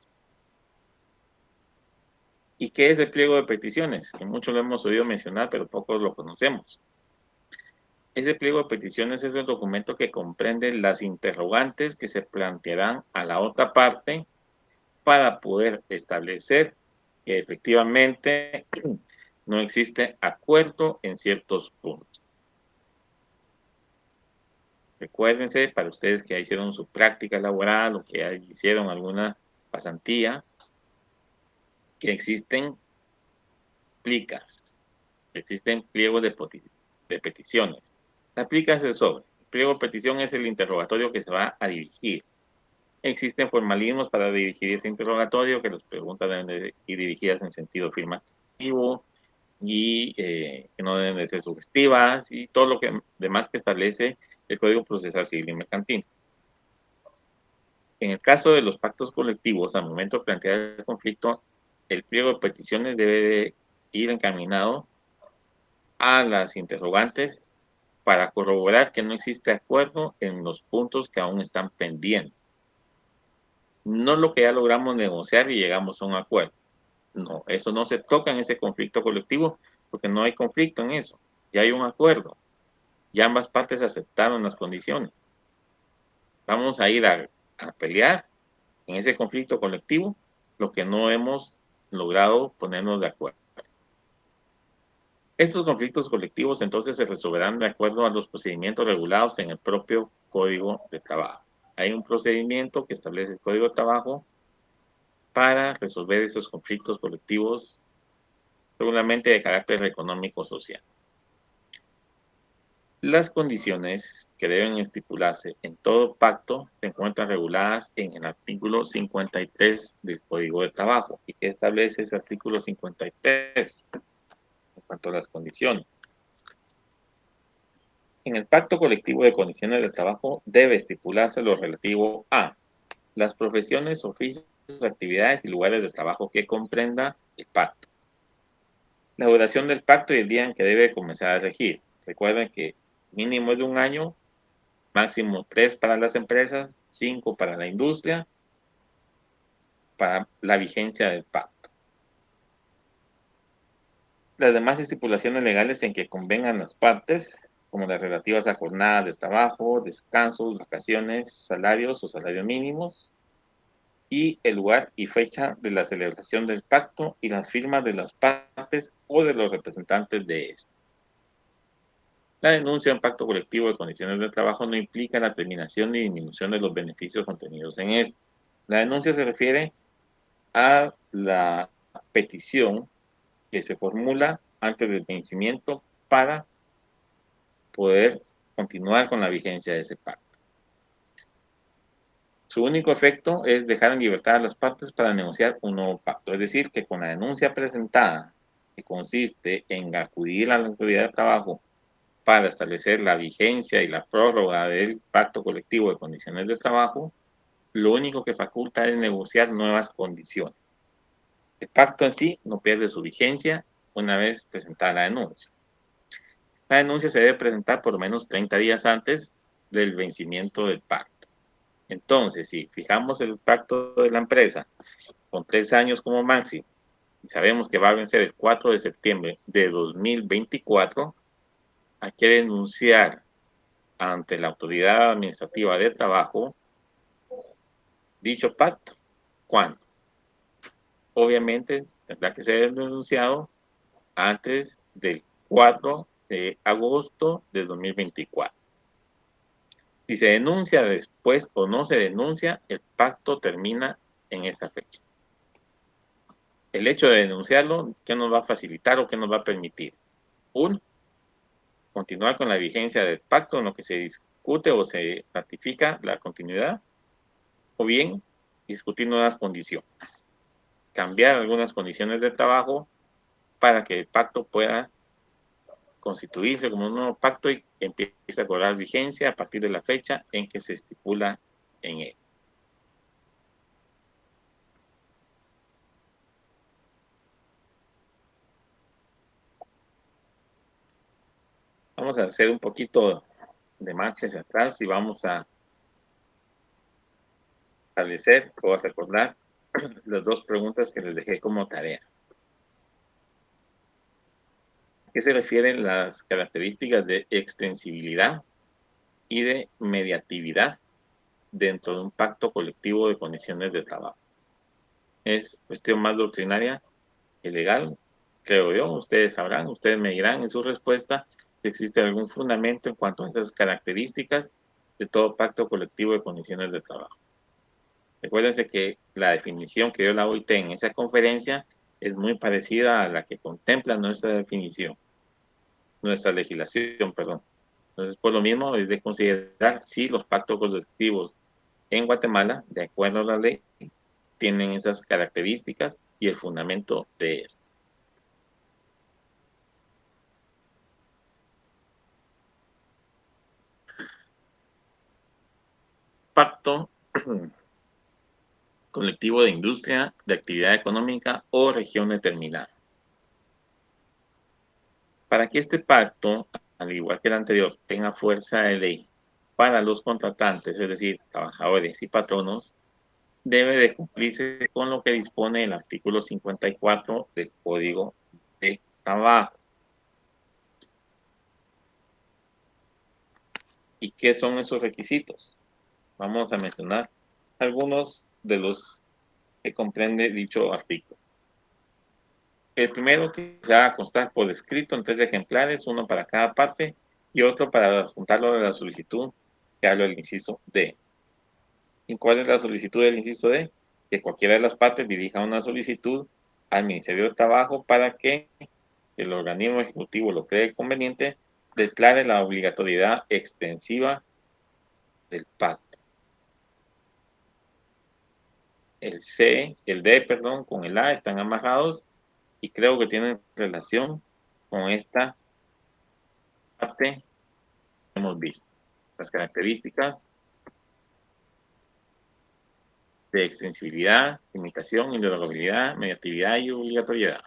¿Y qué es el pliego de peticiones? Que muchos lo hemos oído mencionar, pero pocos lo conocemos. Ese pliego de peticiones es el documento que comprende las interrogantes que se plantearán a la otra parte para poder establecer que efectivamente no existe acuerdo en ciertos puntos. Recuérdense, para ustedes que ya hicieron su práctica laboral o que ya hicieron alguna pasantía, que existen plicas, existen pliegos de peticiones. La plica es el sobre. El pliego de petición es el interrogatorio que se va a dirigir. Existen formalismos para dirigir ese interrogatorio, que las preguntas deben de ir dirigidas en sentido afirmativo y que no deben de ser sugestivas y todo lo que demás que establece el Código Procesal Civil y Mercantil. En el caso de los pactos colectivos, al momento de plantear el conflicto, el pliego de peticiones debe de ir encaminado a las interrogantes para corroborar que no existe acuerdo en los puntos que aún están pendientes. No lo que ya logramos negociar y llegamos a un acuerdo. No, eso no se toca en ese conflicto colectivo porque no hay conflicto en eso. Ya hay un acuerdo. Ya ambas partes aceptaron las condiciones. Vamos a ir a pelear en ese conflicto colectivo lo que no hemos logrado ponernos de acuerdo. Estos conflictos colectivos entonces se resolverán de acuerdo a los procedimientos regulados en el propio Código de Trabajo. Hay un procedimiento que establece el Código de Trabajo para resolver esos conflictos colectivos, regularmente de carácter económico-social. Las condiciones que deben estipularse en todo pacto se encuentran reguladas en el artículo 53 del Código de Trabajo. ¿Y qué establece ese artículo 53 en cuanto a las condiciones? En el pacto colectivo de condiciones de trabajo debe estipularse lo relativo a las profesiones, oficios, actividades y lugares de trabajo que comprenda el pacto. La duración del pacto y el día en que debe comenzar a regir. Recuerden que mínimo es de un año, máximo 3 para las empresas, 5 para la industria, para la vigencia del pacto. Las demás estipulaciones legales en que convengan las partes, como las relativas a jornada de trabajo, descansos, vacaciones, salarios o salarios mínimos, y el lugar y fecha de la celebración del pacto y las firmas de las partes o de los representantes de este. La denuncia de un pacto colectivo de condiciones de trabajo no implica la terminación ni disminución de los beneficios contenidos en este. La denuncia se refiere a la petición que se formula antes del vencimiento para poder continuar con la vigencia de ese pacto. Su único efecto es dejar en libertad a las partes para negociar un nuevo pacto. Es decir, que con la denuncia presentada, que consiste en acudir a la autoridad de trabajo para establecer la vigencia y la prórroga del pacto colectivo de condiciones de trabajo, lo único que faculta es negociar nuevas condiciones. El pacto en sí no pierde su vigencia una vez presentada la denuncia. La denuncia se debe presentar por lo menos 30 días antes del vencimiento del pacto. Entonces, si fijamos el pacto de la empresa con 3 años como máximo y sabemos que va a vencer el 4 de septiembre de 2024, hay que denunciar ante la autoridad administrativa de trabajo dicho pacto. ¿Cuándo? Obviamente tendrá que ser denunciado antes del 4 de agosto de 2024. Si se denuncia después o no se denuncia, el pacto termina en esa fecha. El hecho de denunciarlo, ¿qué nos va a facilitar o qué nos va a permitir? Uno, continuar con la vigencia del pacto en lo que se discute o se ratifica la continuidad, o bien discutir nuevas condiciones, cambiar algunas condiciones de trabajo para que el pacto pueda constituirse como un nuevo pacto y empiece a cobrar vigencia a partir de la fecha en que se estipula en él. Vamos a hacer un poquito de marcha hacia atrás y vamos a establecer o a recordar las dos preguntas que les dejé como tarea. ¿A qué se refieren las características de extensibilidad y de mediatividad dentro de un pacto colectivo de condiciones de trabajo? Es cuestión más doctrinaria que legal, creo yo. Ustedes sabrán, ustedes me dirán en su respuesta si existe algún fundamento en cuanto a esas características de todo pacto colectivo de condiciones de trabajo. Recuérdense que la definición que dio la OIT en esa conferencia es muy parecida a la que contempla nuestra definición, nuestra legislación, perdón. Entonces, por lo mismo, es de considerar si los pactos colectivos en Guatemala, de acuerdo a la ley, tienen esas características y el fundamento de esto. Pacto colectivo de industria, de actividad económica o región determinada. Para que este pacto, al igual que el anterior, tenga fuerza de ley para los contratantes, es decir, trabajadores y patronos, debe de cumplirse con lo que dispone el artículo 54 del Código de Trabajo. ¿Y qué son esos requisitos? Vamos a mencionar algunos de los que comprende dicho artículo. El primero, que se haga constar por escrito en 3 ejemplares, uno para cada parte y otro para juntarlo de la solicitud que habla el inciso D. ¿Y cuál es la solicitud del inciso D? Que cualquiera de las partes dirija una solicitud al Ministerio de Trabajo para que el organismo ejecutivo lo cree conveniente, declare la obligatoriedad extensiva del pacto. El D, perdón, con el A están amarrados y creo que tienen relación con esta parte que hemos visto. Las características de extensibilidad, limitación, inderogabilidad, mediatividad y obligatoriedad.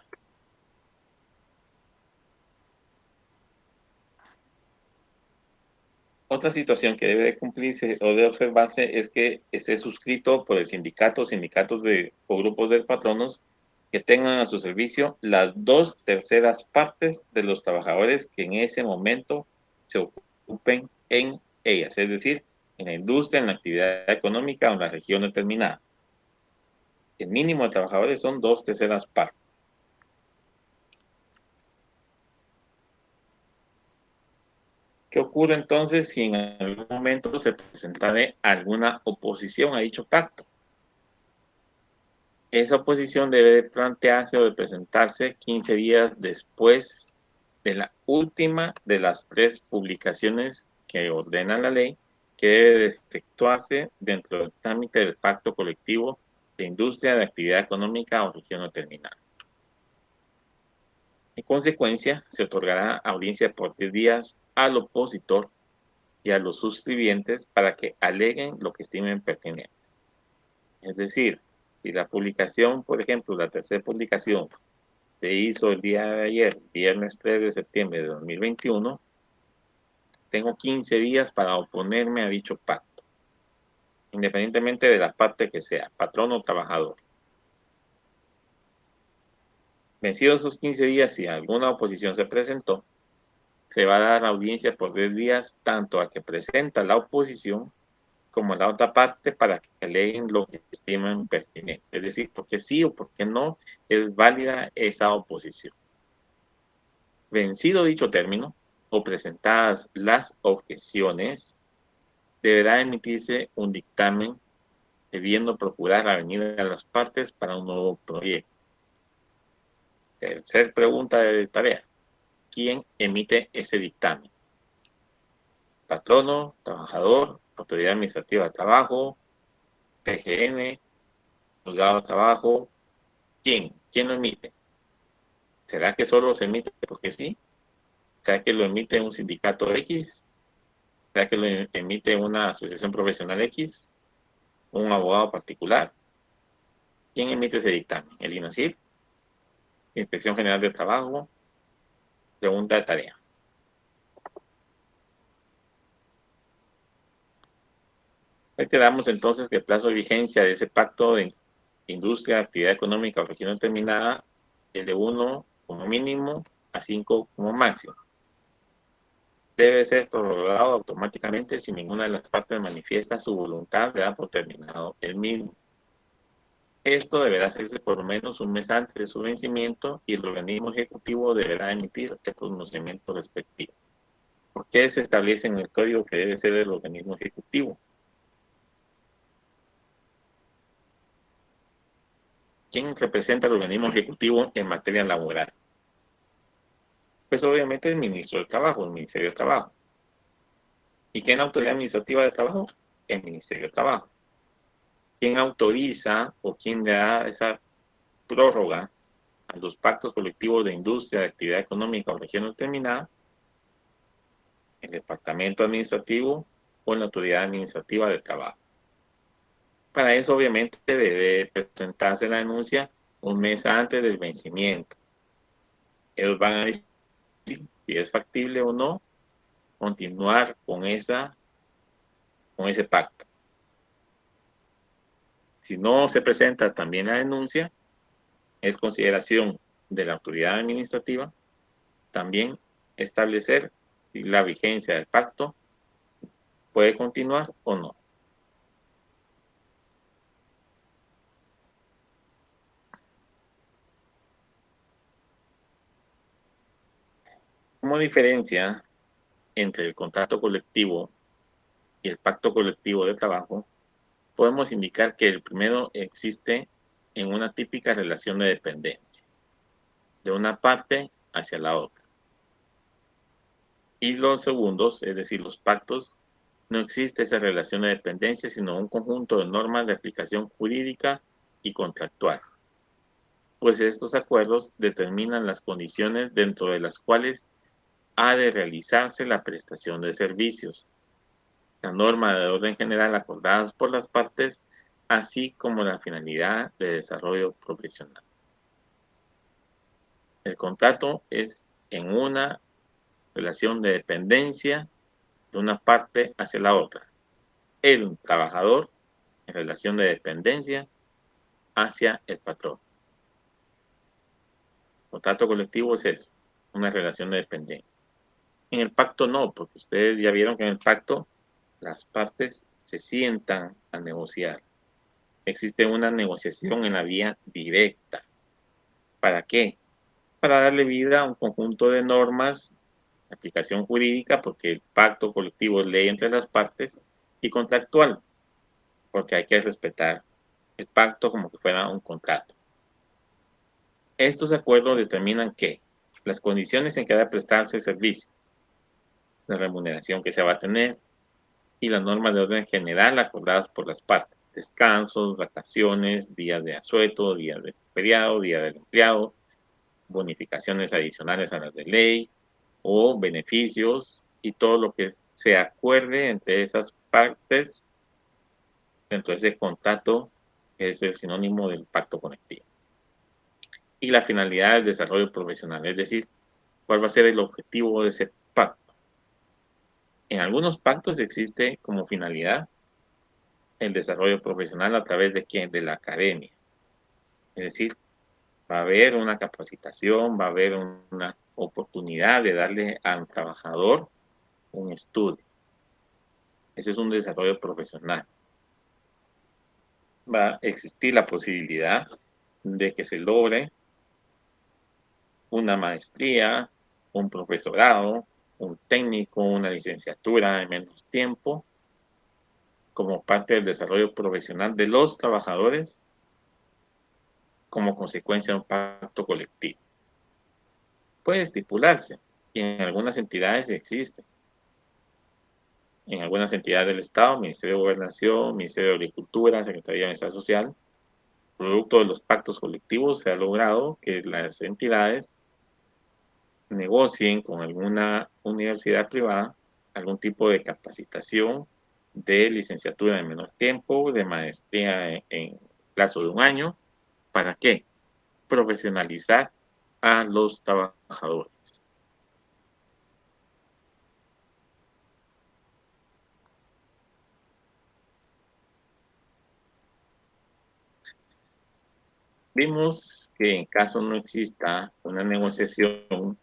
Otra situación que debe de cumplirse o de observarse es que esté suscrito por el sindicato, o grupos de patronos que tengan a su servicio las 2/3 partes de los trabajadores que en ese momento se ocupen en ellas, es decir, en la industria, en la actividad económica o en la región determinada. El mínimo de trabajadores son 2/3 partes. ¿Qué ocurre entonces si en algún momento se presentare alguna oposición a dicho pacto? Esa oposición debe de plantearse o de presentarse 15 días después de la última de las 3 publicaciones que ordena la ley, que debe de efectuarse dentro del trámite del pacto colectivo de industria, de actividad económica o región determinada. En consecuencia, se otorgará audiencia por 10 días al opositor y a los suscribientes para que aleguen lo que estimen pertinente. Es decir, si la publicación, por ejemplo, la tercera publicación se hizo el día de ayer, viernes 3 de septiembre de 2021, tengo 15 días para oponerme a dicho pacto, independientemente de la parte que sea, patrón o trabajador. Vencidos esos 15 días, si alguna oposición se presentó, se va a dar audiencia por 10 días tanto al que presenta la oposición como la otra parte para que aleguen lo que estiman pertinente. Es decir, porque sí o porque no es válida esa oposición. Vencido dicho término o presentadas las objeciones, deberá emitirse un dictamen debiendo procurar la venida de las partes para un nuevo proyecto. Tercer pregunta de tarea. ¿Quién emite ese dictamen? Patrono, trabajador, autoridad administrativa de trabajo, PGN, juzgado de trabajo. ¿Quién? ¿Quién lo emite? ¿Será que solo se emite porque sí? ¿Será que lo emite un sindicato X? ¿Será que lo emite una asociación profesional X? ¿Un abogado particular? ¿Quién emite ese dictamen? ¿El INACIF? ¿Inspección General de Trabajo? Pregunta de tarea. Quedamos entonces que el plazo de vigencia de ese pacto de industria, actividad económica o región determinada es de 1 como mínimo a 5 como máximo. Debe ser prorrogado automáticamente si ninguna de las partes manifiesta su voluntad de dar por terminado el mismo. Esto deberá hacerse por lo menos un mes antes de su vencimiento y el organismo ejecutivo deberá emitir el pronunciamiento respectivo. ¿Por qué se establece en el código que debe ser el organismo ejecutivo? ¿Quién representa al organismo ejecutivo en materia laboral? Pues obviamente el ministro del Trabajo, el Ministerio de Trabajo. ¿Y quién es la autoridad administrativa de trabajo? El Ministerio de Trabajo. ¿Quién autoriza o quién da esa prórroga a los pactos colectivos de industria, de actividad económica o región determinada? El departamento administrativo o la autoridad administrativa del trabajo. Para eso, obviamente, debe presentarse la denuncia un mes antes del vencimiento. Ellos van a decir si es factible o no continuar con ese pacto. Si no se presenta también la denuncia, es consideración de la autoridad administrativa también establecer si la vigencia del pacto puede continuar o no. Como diferencia entre el contrato colectivo y el pacto colectivo de trabajo, podemos indicar que el primero existe en una típica relación de dependencia, de una parte hacia la otra. Y los segundos, es decir, los pactos, no existe esa relación de dependencia, sino un conjunto de normas de aplicación jurídica y contractual, pues estos acuerdos determinan las condiciones dentro de las cuales ha de realizarse la prestación de servicios, la norma de orden general acordadas por las partes, así como la finalidad de desarrollo profesional. El contrato es en una relación de dependencia de una parte hacia la otra. El trabajador en relación de dependencia hacia el patrón. El contrato colectivo es eso, una relación de dependencia. En el pacto no, porque ustedes ya vieron que en el pacto las partes se sientan a negociar. Existe una negociación en la vía directa. ¿Para qué? Para darle vida a un conjunto de normas de aplicación jurídica, porque el pacto colectivo es ley entre las partes, y contractual, porque hay que respetar el pacto como que fuera un contrato. Estos acuerdos determinan que las condiciones en que debe prestarse el servicio, la remuneración que se va a tener y las normas de orden general acordadas por las partes, descansos, vacaciones, días de asueto, días de feriado, día del empleado, bonificaciones adicionales a las de ley o beneficios y todo lo que se acuerde entre esas partes dentro de ese contrato que es el sinónimo del pacto colectivo. Y la finalidad del desarrollo profesional, es decir, cuál va a ser el objetivo de ese pacto. En algunos pactos existe como finalidad el desarrollo profesional a través de quién, de la academia. Es decir, va a haber una capacitación, va a haber una oportunidad de darle al trabajador un estudio. Ese es un desarrollo profesional. Va a existir la posibilidad de que se logre una maestría, un profesorado, un técnico, una licenciatura en menos tiempo, como parte del desarrollo profesional de los trabajadores como consecuencia de un pacto colectivo. Puede estipularse y en algunas entidades existe. En algunas entidades del Estado, Ministerio de Gobernación, Ministerio de Agricultura, Secretaría de Bienestar Social, producto de los pactos colectivos, se ha logrado que las entidades negocien con alguna universidad privada algún tipo de capacitación de licenciatura en menor tiempo, de maestría en plazo de un año. ¿Para qué? Profesionalizar a los trabajadores. Vimos que en caso no exista una negociación,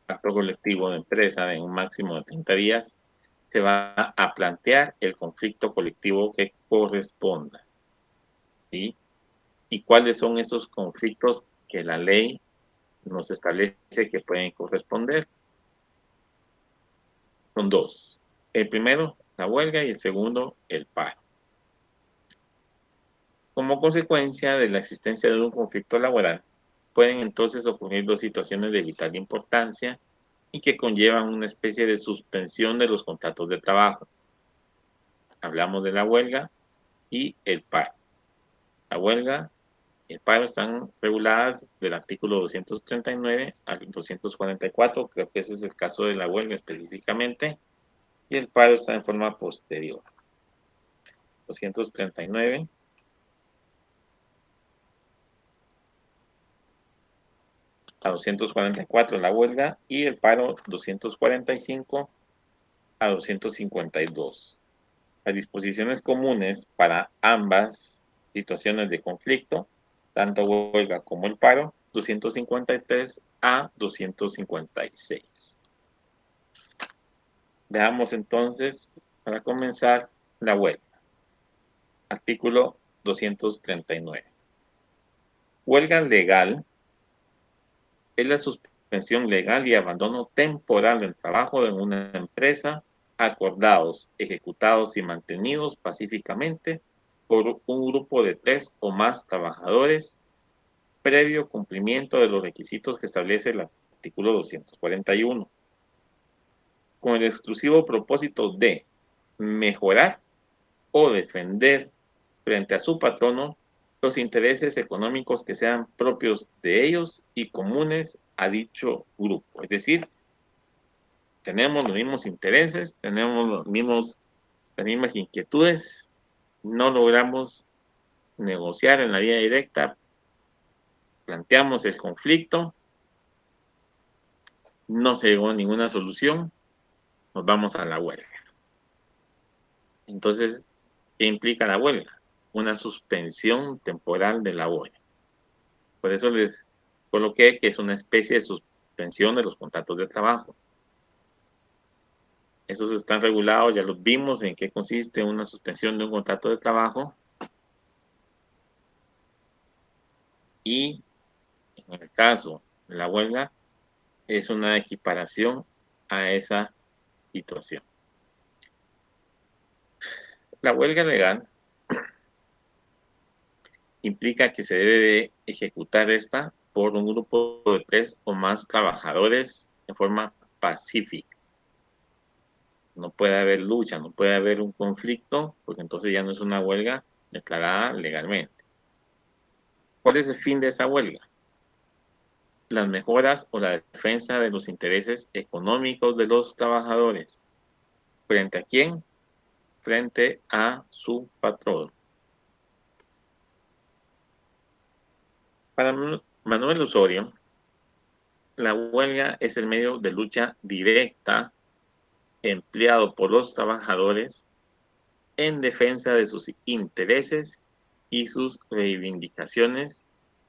pacto colectivo de empresa en un máximo de 30 días, se va a plantear el conflicto colectivo que corresponda, ¿sí? ¿Y cuáles son esos conflictos que la ley nos establece que pueden corresponder? Son dos. El primero, la huelga, y el segundo, el paro. Como consecuencia de la existencia de un conflicto laboral, pueden entonces ocurrir dos situaciones de vital importancia y que conllevan una especie de suspensión de los contratos de trabajo. Hablamos de la huelga y el paro. La huelga y el paro están reguladas del artículo 239 al 244, creo que ese es el caso de la huelga específicamente, y el paro está en forma posterior. 239. a 244 la huelga y el paro 245 a 252. Las disposiciones comunes para ambas situaciones de conflicto, tanto huelga como el paro, 253 a 256. Veamos entonces, para comenzar, la huelga. Artículo 239. Huelga legal es la suspensión legal y abandono temporal del trabajo en una empresa, acordados, ejecutados y mantenidos pacíficamente por un grupo de 3 o más trabajadores, previo cumplimiento de los requisitos que establece el artículo 241, con el exclusivo propósito de mejorar o defender frente a su patrono los intereses económicos que sean propios de ellos y comunes a dicho grupo. Es decir, tenemos los mismos intereses, tenemos las mismas inquietudes, no logramos negociar en la vía directa, planteamos el conflicto, no se llegó a ninguna solución, nos vamos a la huelga. Entonces, ¿qué implica la huelga? Una suspensión temporal de labores. Por eso les coloqué que es una especie de suspensión de los contratos de trabajo. Esos están regulados, ya los vimos en qué consiste una suspensión de un contrato de trabajo. Y en el caso de la huelga, es una equiparación a esa situación. La huelga legal implica que se debe de ejecutar esta por un grupo de 3 o más trabajadores de forma pacífica. No puede haber lucha, no puede haber un conflicto, porque entonces ya no es una huelga declarada legalmente. ¿Cuál es el fin de esa huelga? Las mejoras o la defensa de los intereses económicos de los trabajadores. ¿Frente a quién? Frente a su patrón. Para Manuel Osorio, la huelga es el medio de lucha directa empleado por los trabajadores en defensa de sus intereses y sus reivindicaciones,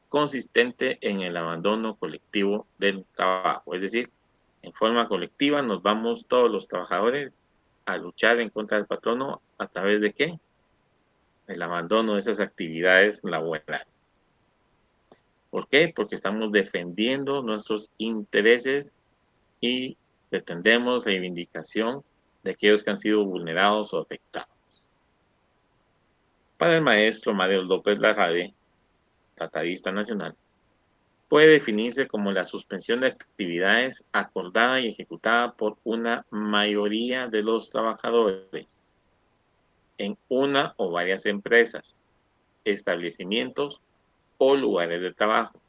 consistente en el abandono colectivo del trabajo. Es decir, en forma colectiva nos vamos todos los trabajadores a luchar en contra del patrono. ¿A través de qué? El abandono de esas actividades laborales. ¿Por qué? Porque estamos defendiendo nuestros intereses y pretendemos reivindicación de aquellos que han sido vulnerados o afectados. Para el maestro Mario López Larrade, tratadista nacional, puede definirse como la suspensión de actividades acordada y ejecutada por una mayoría de los trabajadores en una o varias empresas, establecimientos o lugares de trabajo,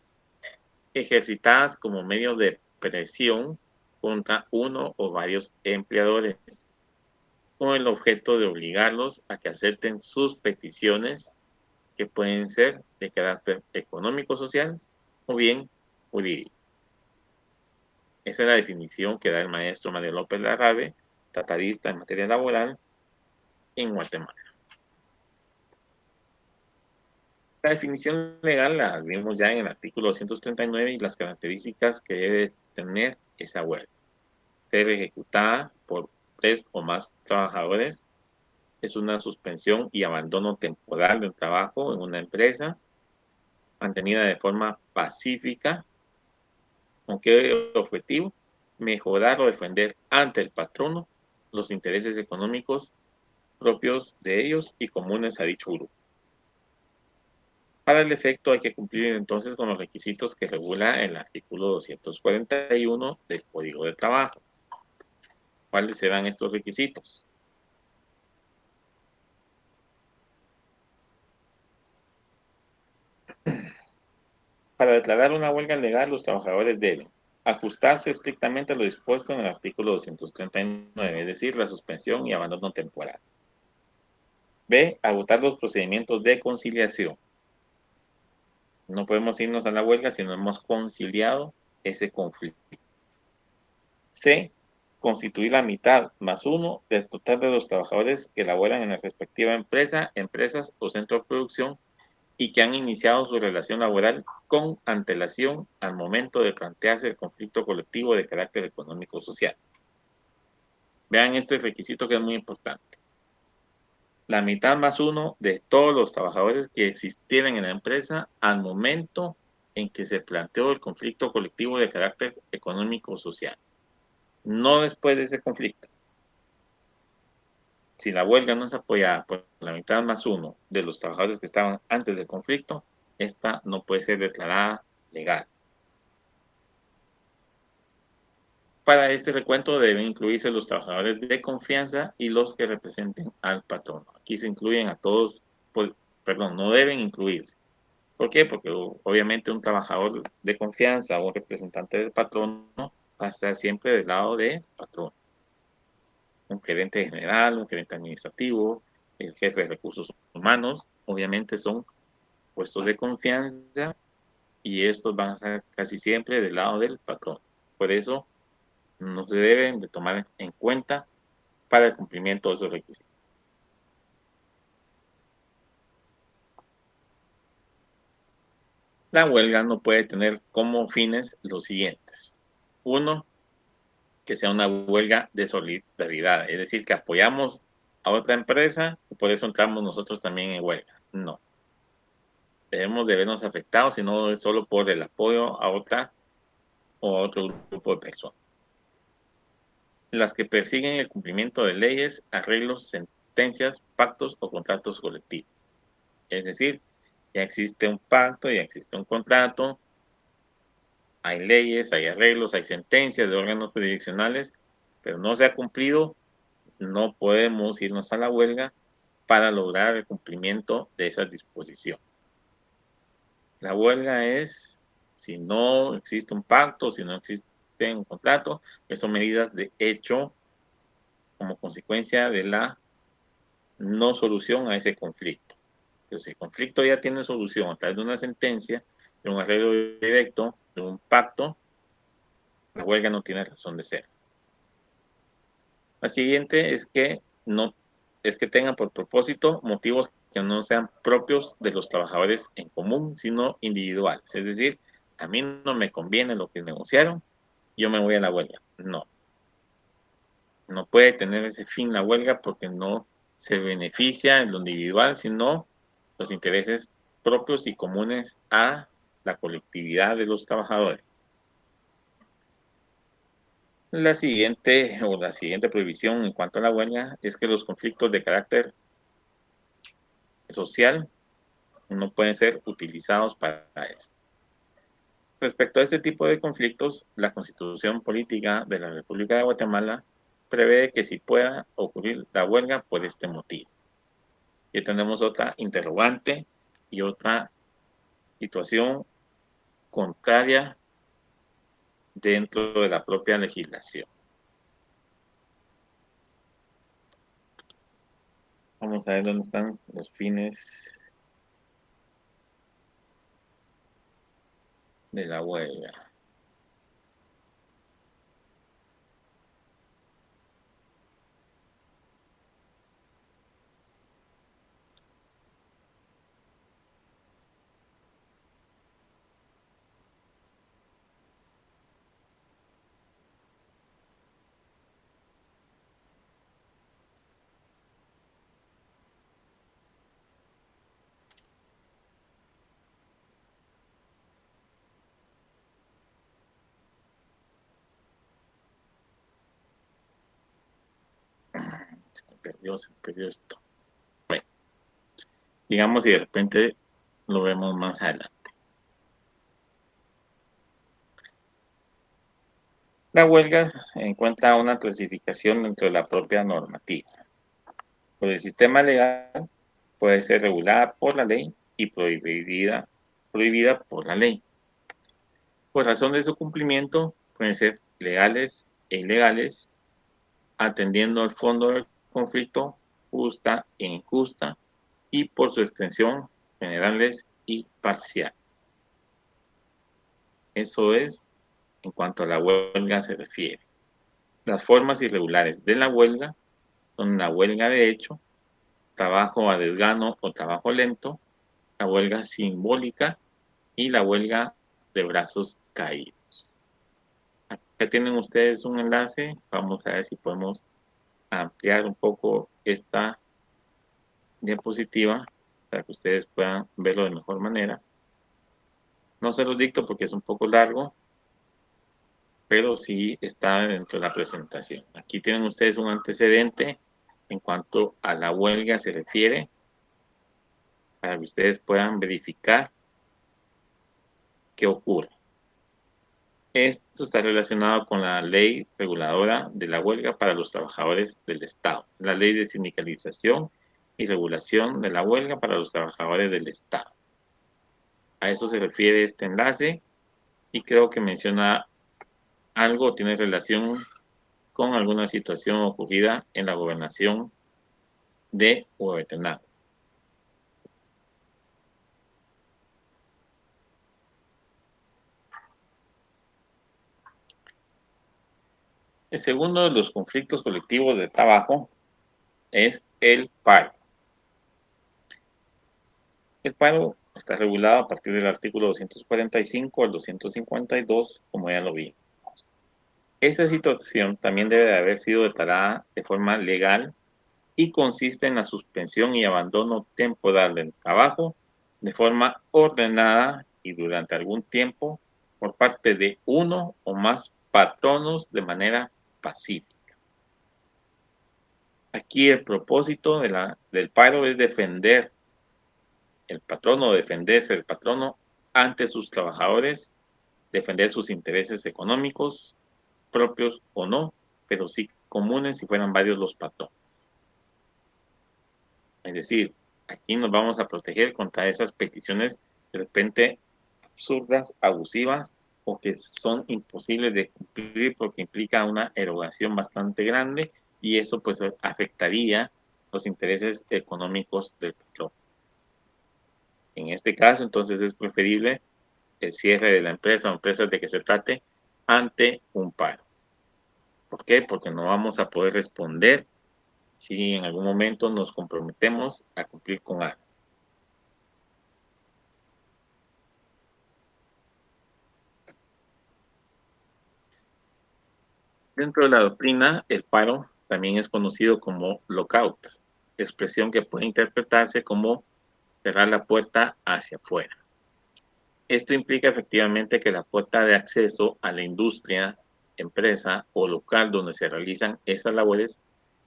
ejercitadas como medio de presión contra uno o varios empleadores, con el objeto de obligarlos a que acepten sus peticiones, que pueden ser de carácter económico-social o bien jurídico. Esa es la definición que da el maestro Mario López Larrade, tratadista en materia laboral en Guatemala. La definición legal la vimos ya en el artículo 239 y las características que debe tener esa huelga. Ser ejecutada por 3 o más trabajadores, es una suspensión y abandono temporal del trabajo en una empresa, mantenida de forma pacífica. ¿Con qué objetivo? Mejorar o defender ante el patrono los intereses económicos propios de ellos y comunes a dicho grupo. Para el efecto hay que cumplir entonces con los requisitos que regula el artículo 241 del Código de Trabajo. ¿Cuáles serán estos requisitos? Para declarar una huelga legal, los trabajadores deben ajustarse estrictamente a lo dispuesto en el artículo 239, es decir, la suspensión y abandono temporal. B. Agotar los procedimientos de conciliación. No podemos irnos a la huelga si no hemos conciliado ese conflicto. C, constituir la mitad más uno del total de los trabajadores que laboran en la respectiva empresa, empresas o centro de producción y que han iniciado su relación laboral con antelación al momento de plantearse el conflicto colectivo de carácter económico o social. Vean este requisito que es muy importante. La mitad más uno de todos los trabajadores que existieran en la empresa al momento en que se planteó el conflicto colectivo de carácter económico o social. No después de ese conflicto. Si la huelga no es apoyada por la mitad más uno de los trabajadores que estaban antes del conflicto, esta no puede ser declarada legal. Para este recuento deben incluirse los trabajadores de confianza y los que representen al patrono. Aquí se incluyen a todos, perdón, no deben incluirse. ¿Por qué? Porque obviamente un trabajador de confianza o un representante del patrono va a estar siempre del lado del patrono. Un gerente general, un gerente administrativo, el jefe de recursos humanos, obviamente son puestos de confianza y estos van a estar casi siempre del lado del patrón. Por eso no se deben de tomar en cuenta para el cumplimiento de esos requisitos. La huelga no puede tener como fines los siguientes. Uno, que sea una huelga de solidaridad, es decir, que apoyamos a otra empresa y por eso entramos nosotros también en huelga. No. Debemos de vernos afectados, sino solo por el apoyo a otra o a otro grupo de personas. Las que persiguen el cumplimiento de leyes, arreglos, sentencias, pactos o contratos colectivos. Es decir, ya existe un pacto, ya existe un contrato, hay leyes, hay arreglos, hay sentencias de órganos jurisdiccionales, pero no se ha cumplido, no podemos irnos a la huelga para lograr el cumplimiento de esa disposición. La huelga es, si no existe un pacto, si no existe un contrato, que son medidas de hecho como consecuencia de la no solución a ese conflicto. Entonces, el conflicto ya tiene solución a través de una sentencia, de un arreglo directo, de un pacto, la huelga no tiene razón de ser. La siguiente es que tengan por propósito motivos que no sean propios de los trabajadores en común, sino individuales. Es decir, a mí no me conviene lo que negociaron, yo me voy a la huelga. No, no puede tener ese fin la huelga porque no se beneficia en lo individual, sino los intereses propios y comunes a la colectividad de los trabajadores. La siguiente prohibición en cuanto a la huelga es que los conflictos de carácter social no pueden ser utilizados para esto. Respecto a este tipo de conflictos, la Constitución Política de la República de Guatemala prevé que sí pueda ocurrir la huelga por este motivo. Y tenemos otra interrogante y otra situación contraria dentro de la propia legislación. Vamos a ver dónde están los fines de la huelga. Se me perdió esto. Bueno, digamos y de repente lo vemos más adelante. La huelga encuentra una clasificación dentro de la propia normativa. Por el sistema legal puede ser regulada por la ley y prohibida por la ley. Por razón de su cumplimiento, pueden ser legales e ilegales, atendiendo al fondo del conflicto, justa e injusta, y por su extensión, generales y parcial. Eso es en cuanto a la huelga se refiere. Las formas irregulares de la huelga son la huelga de hecho, trabajo a desgano o trabajo lento, la huelga simbólica y la huelga de brazos caídos. Acá tienen ustedes un enlace. Vamos a ver si podemos ampliar un poco esta diapositiva para que ustedes puedan verlo de mejor manera. No se los dicto porque es un poco largo, pero sí está dentro de la presentación. Aquí tienen ustedes un antecedente en cuanto a la huelga se refiere, para que ustedes puedan verificar qué ocurre. Esto está relacionado con la ley reguladora de la huelga para los trabajadores del Estado, la ley de sindicalización y regulación de la huelga para los trabajadores del Estado. A eso se refiere este enlace y creo que menciona algo, tiene relación con alguna situación ocurrida en la gobernación de Huehuetenango. El segundo de los conflictos colectivos de trabajo es el paro. El paro está regulado a partir del artículo 245 al 252, como ya lo vi. Esta situación también debe de haber sido declarada de forma legal y consiste en la suspensión y abandono temporal del trabajo de forma ordenada y durante algún tiempo por parte de uno o más patronos de manera pacífica. Aquí el propósito del paro es defender el patrono, defenderse el patrono ante sus trabajadores, defender sus intereses económicos, propios o no, pero sí comunes si fueran varios los patronos. Es decir, aquí nos vamos a proteger contra esas peticiones de repente absurdas, abusivas o que son imposibles de cumplir porque implica una erogación bastante grande y eso pues afectaría los intereses económicos del patrón. En este caso, entonces es preferible el cierre de la empresa o empresas de que se trate ante un paro. ¿Por qué? Porque no vamos a poder responder si en algún momento nos comprometemos a cumplir con algo. Dentro de la doctrina, el paro también es conocido como lockout, expresión que puede interpretarse como cerrar la puerta hacia afuera. Esto implica efectivamente que la puerta de acceso a la industria, empresa o local donde se realizan esas labores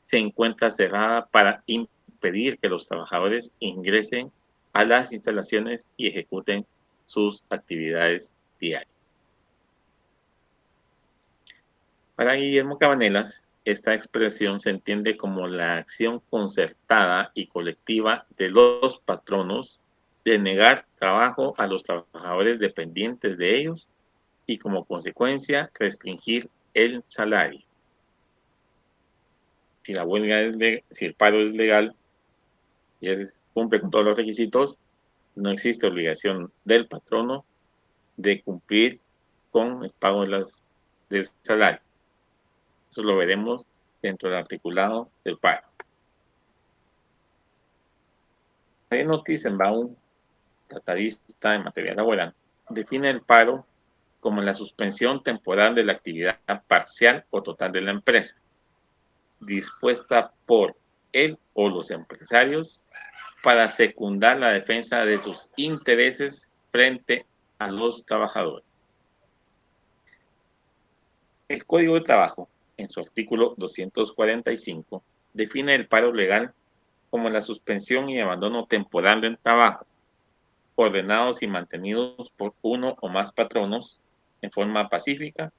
se encuentra cerrada para impedir que los trabajadores ingresen a las instalaciones y ejecuten sus actividades diarias. Para Guillermo Cabanelas, esta expresión se entiende como la acción concertada y colectiva de los patronos de negar trabajo a los trabajadores dependientes de ellos y como consecuencia restringir el salario. Si la huelga si el paro es legal y cumple con todos los requisitos, no existe obligación del patrono de cumplir con el pago del salario. Eso lo veremos dentro del articulado del paro. Mariano Thyssen-Baum, tratadista en materia laboral, define el paro como la suspensión temporal de la actividad parcial o total de la empresa, dispuesta por él o los empresarios para secundar la defensa de sus intereses frente a los trabajadores. El Código de Trabajo, en su artículo 245, define el paro legal como la suspensión y abandono temporal del trabajo, ordenados y mantenidos por uno o más patronos en forma pacífica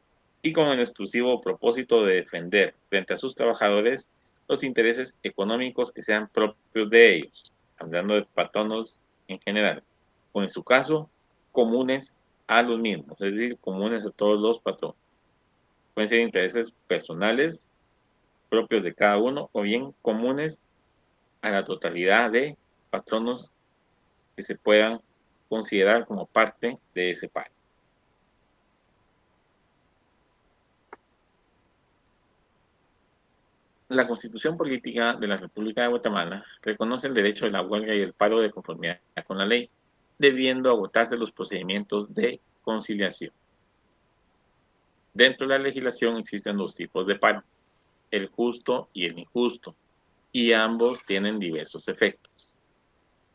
y con el exclusivo propósito de defender frente a sus trabajadores los intereses económicos que sean propios de ellos, hablando de patronos en general, o en su caso, comunes a los mismos, es decir, comunes a todos los patronos. Pueden ser intereses personales propios de cada uno o bien comunes a la totalidad de patronos que se puedan considerar como parte de ese paro. La Constitución Política de la República de Guatemala reconoce el derecho de la huelga y el paro de conformidad con la ley, debiendo agotarse los procedimientos de conciliación. Dentro de la legislación existen dos tipos de paro, el justo y el injusto, y ambos tienen diversos efectos.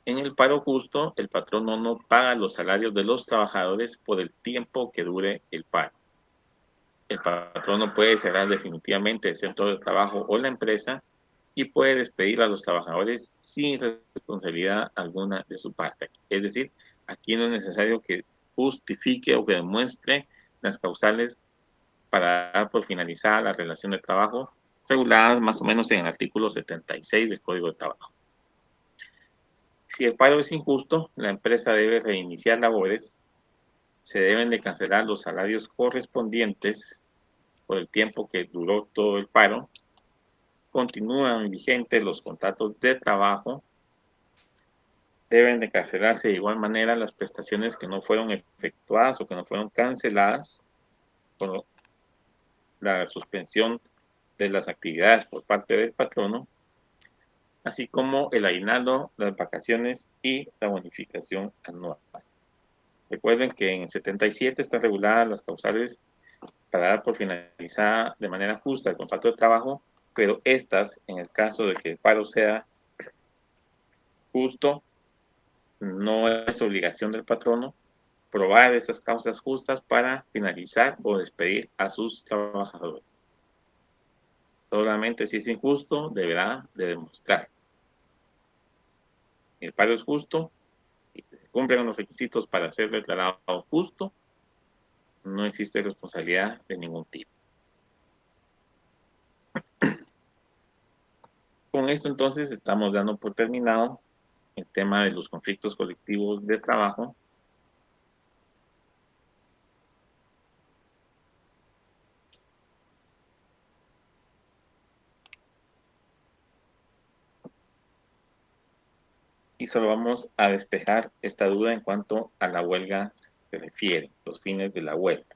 En el paro justo, el patrono no paga los salarios de los trabajadores por el tiempo que dure el paro. El patrono puede cerrar definitivamente el centro de trabajo o la empresa y puede despedir a los trabajadores sin responsabilidad alguna de su parte. Es decir, aquí no es necesario que justifique o que demuestre las causales para dar por finalizada la relación de trabajo reguladas más o menos en el artículo 76 del Código de Trabajo. Si el paro es injusto, la empresa debe reiniciar labores, se deben de cancelar los salarios correspondientes por el tiempo que duró todo el paro, continúan vigentes los contratos de trabajo, deben de cancelarse de igual manera las prestaciones que no fueron efectuadas o que no fueron canceladas por la suspensión de las actividades por parte del patrono, así como el aguinaldo, las vacaciones y la bonificación anual. Recuerden que en el 77 están reguladas las causales para dar por finalizada de manera justa el contrato de trabajo, pero estas, en el caso de que el paro sea justo, no es obligación del patrono probar esas causas justas para finalizar o despedir a sus trabajadores. Solamente si es injusto, deberá de demostrar. El paro es justo y se cumplen los requisitos para ser declarado justo, no existe responsabilidad de ningún tipo. Con esto entonces estamos dando por terminado el tema de los conflictos colectivos de trabajo. Y solo vamos a despejar esta duda en cuanto a la huelga se refiere, los fines de la huelga.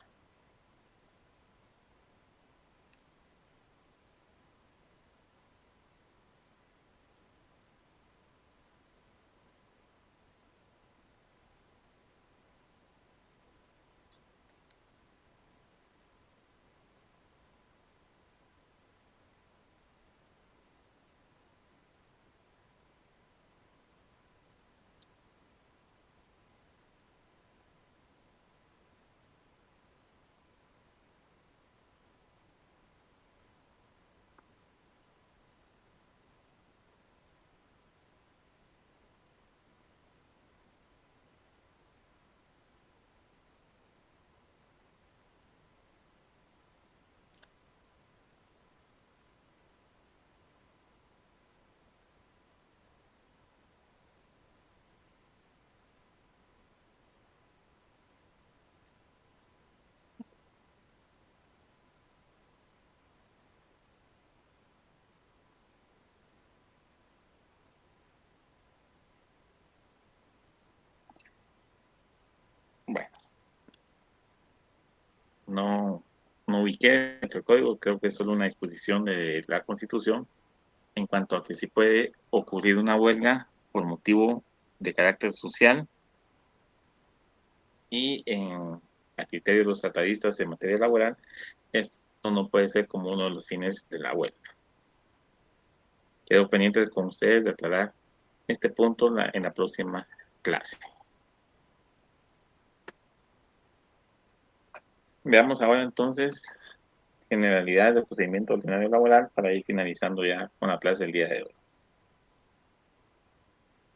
Bueno, no, no ubiqué dentro del código, creo que es solo una disposición de la Constitución en cuanto a que si puede ocurrir una huelga por motivo de carácter social y a criterio de los tratadistas en materia laboral, esto no puede ser como uno de los fines de la huelga. Quedo pendiente con ustedes de aclarar este punto en la próxima clase. Veamos ahora entonces generalidades del procedimiento ordinario laboral para ir finalizando ya con la clase del día de hoy.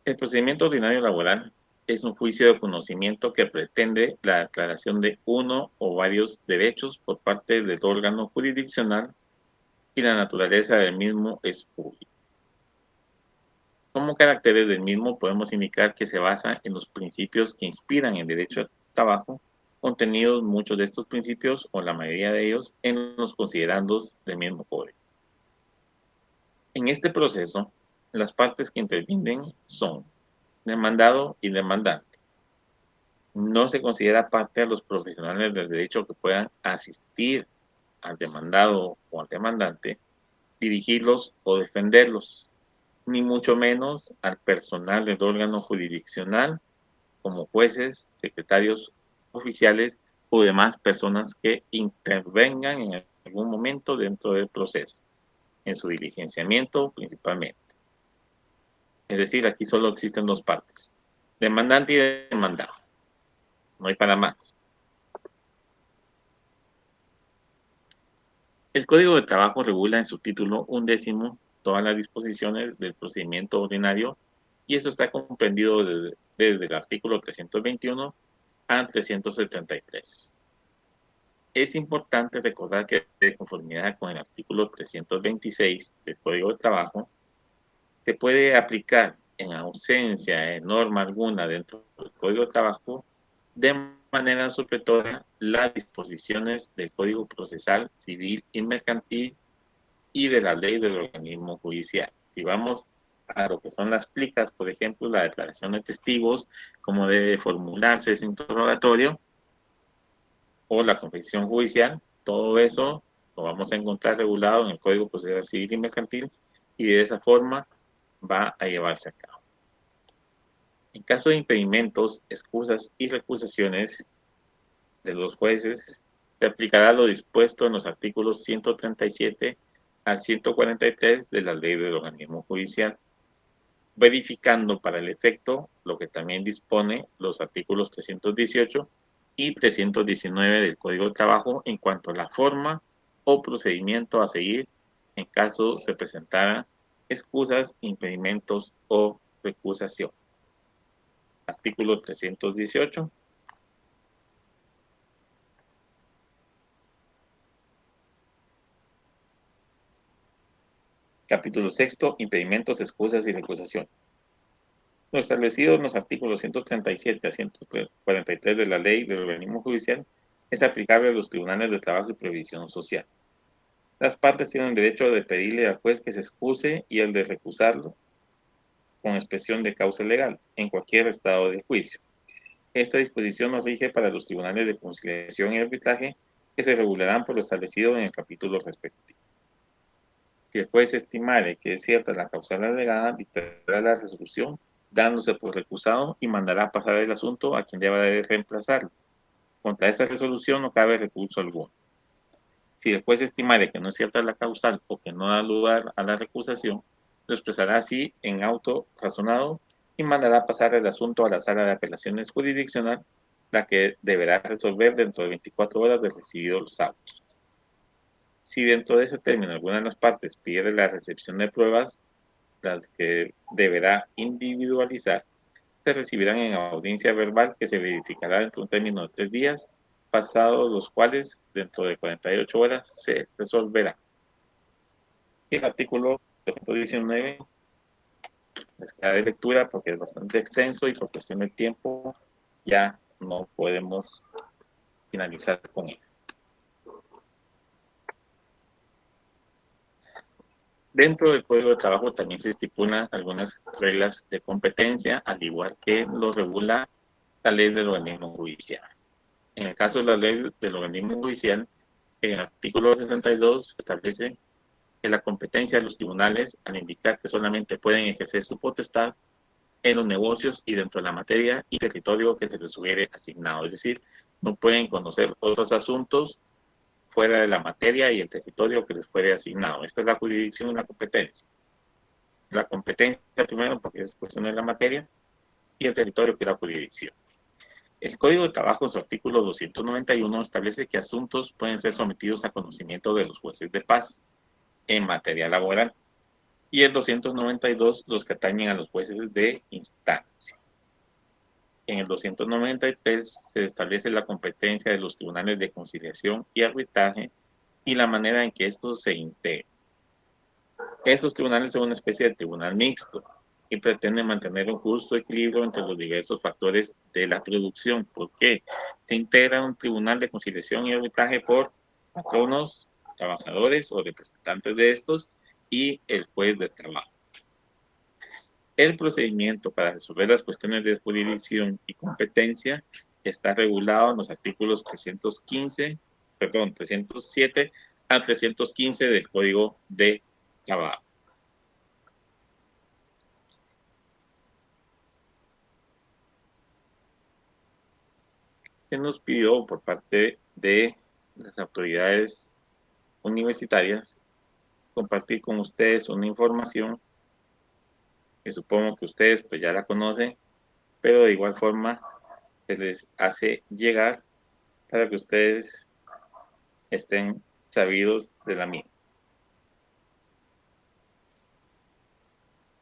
El procedimiento ordinario laboral es un juicio de conocimiento que pretende la aclaración de uno o varios derechos por parte del órgano jurisdiccional y la naturaleza del mismo es pública. Como caracteres del mismo podemos indicar que se basa en los principios que inspiran el derecho al trabajo, contenidos muchos de estos principios o la mayoría de ellos en los considerandos del mismo código. En este proceso, las partes que intervienen son demandado y demandante. No se considera parte a los profesionales del derecho que puedan asistir al demandado o al demandante, dirigirlos o defenderlos, ni mucho menos al personal del órgano jurisdiccional, como jueces, secretarios oficiales o demás personas que intervengan en algún momento dentro del proceso, en su diligenciamiento principalmente. Es decir, aquí solo existen dos partes, demandante y demandado. No hay para más. El Código de Trabajo regula en su título 11 todas las disposiciones del procedimiento ordinario y eso está comprendido desde el artículo 321 al 373. Es importante recordar que de conformidad con el artículo 326 del Código de Trabajo, se puede aplicar en ausencia de norma alguna dentro del Código de Trabajo de manera supletoria las disposiciones del Código Procesal Civil y Mercantil y de la ley del organismo judicial. Si vamos a lo que son las plicas, por ejemplo, la declaración de testigos, cómo debe formularse ese interrogatorio, o la confección judicial, todo eso lo vamos a encontrar regulado en el Código Procesal Civil y Mercantil y de esa forma va a llevarse a cabo. En caso de impedimentos, excusas y recusaciones de los jueces, se aplicará lo dispuesto en los artículos 137 al 143 de la ley del organismo judicial, verificando para el efecto lo que también dispone los artículos 318 y 319 del Código de Trabajo en cuanto a la forma o procedimiento a seguir en caso se presentaran excusas, impedimentos o recusación. Artículo 318. Capítulo 6. Impedimentos, excusas y recusaciones. Lo establecido en los artículos 137 a 143 de la Ley del Organismo Judicial es aplicable a los tribunales de trabajo y previsión social. Las partes tienen derecho de pedirle al juez que se excuse y el de recusarlo con expresión de causa legal en cualquier estado de juicio. Esta disposición nos rige para los tribunales de conciliación y arbitraje que se regularán por lo establecido en el capítulo respectivo. Si el juez estimare que es cierta la causal alegada, dictará la resolución dándose por recusado y mandará pasar el asunto a quien deba de reemplazarlo. Contra esta resolución no cabe recurso alguno. Si el juez estimare que no es cierta la causal o que no da lugar a la recusación, lo expresará así en auto razonado y mandará pasar el asunto a la sala de apelaciones jurisdiccional, la que deberá resolver dentro de 24 horas de recibido los autos. Si dentro de ese término alguna de las partes pierde la recepción de pruebas, las que deberá individualizar, se recibirán en audiencia verbal que se verificará dentro de un término de 3 días, pasados los cuales, dentro de 48 horas, se resolverá. Y el artículo 319 les queda de lectura porque es bastante extenso y por cuestión del tiempo ya no podemos finalizar con él. Dentro del Código de Trabajo también se estipulan algunas reglas de competencia, al igual que lo regula la ley del organismo judicial. En el caso de la ley del organismo judicial, en el artículo 62 establece que la competencia de los tribunales, al indicar que solamente pueden ejercer su potestad en los negocios y dentro de la materia y territorio que se les hubiere asignado. Es decir, no pueden conocer otros asuntos fuera de la materia y el territorio que les fuere asignado. Esta es la jurisdicción y la competencia. La competencia primero porque es cuestión de la materia y el territorio que es la jurisdicción. El Código de Trabajo en su artículo 291 establece que asuntos pueden ser sometidos a conocimiento de los jueces de paz en materia laboral y el 292 los que atañen a los jueces de instancia. En el 293 se establece la competencia de los tribunales de conciliación y arbitraje y la manera en que estos se integran. Estos tribunales son una especie de tribunal mixto y pretenden mantener un justo equilibrio entre los diversos factores de la producción. ¿Por qué? Se integra un tribunal de conciliación y arbitraje por patronos, trabajadores o representantes de estos y el juez de trabajo. El procedimiento para resolver las cuestiones de jurisdicción y competencia está regulado en los artículos 307 a 315 del Código de trabajo. Se nos pidió por parte de las autoridades universitarias compartir con ustedes una información que supongo que ustedes pues ya la conocen, pero de igual forma se les hace llegar para que ustedes estén sabidos de la misma.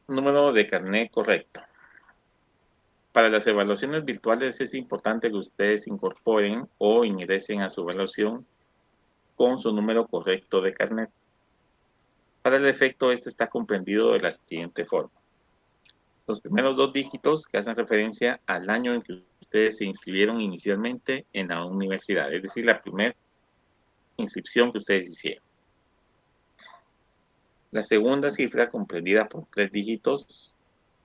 Número de carnet correcto. Para las evaluaciones virtuales es importante que ustedes incorporen o ingresen a su evaluación con su número correcto de carnet. Para el efecto, este está comprendido de la siguiente forma. Los primeros dos dígitos que hacen referencia al año en que ustedes se inscribieron inicialmente en la universidad, es decir, la primera inscripción que ustedes hicieron. La segunda cifra, comprendida por 3 dígitos,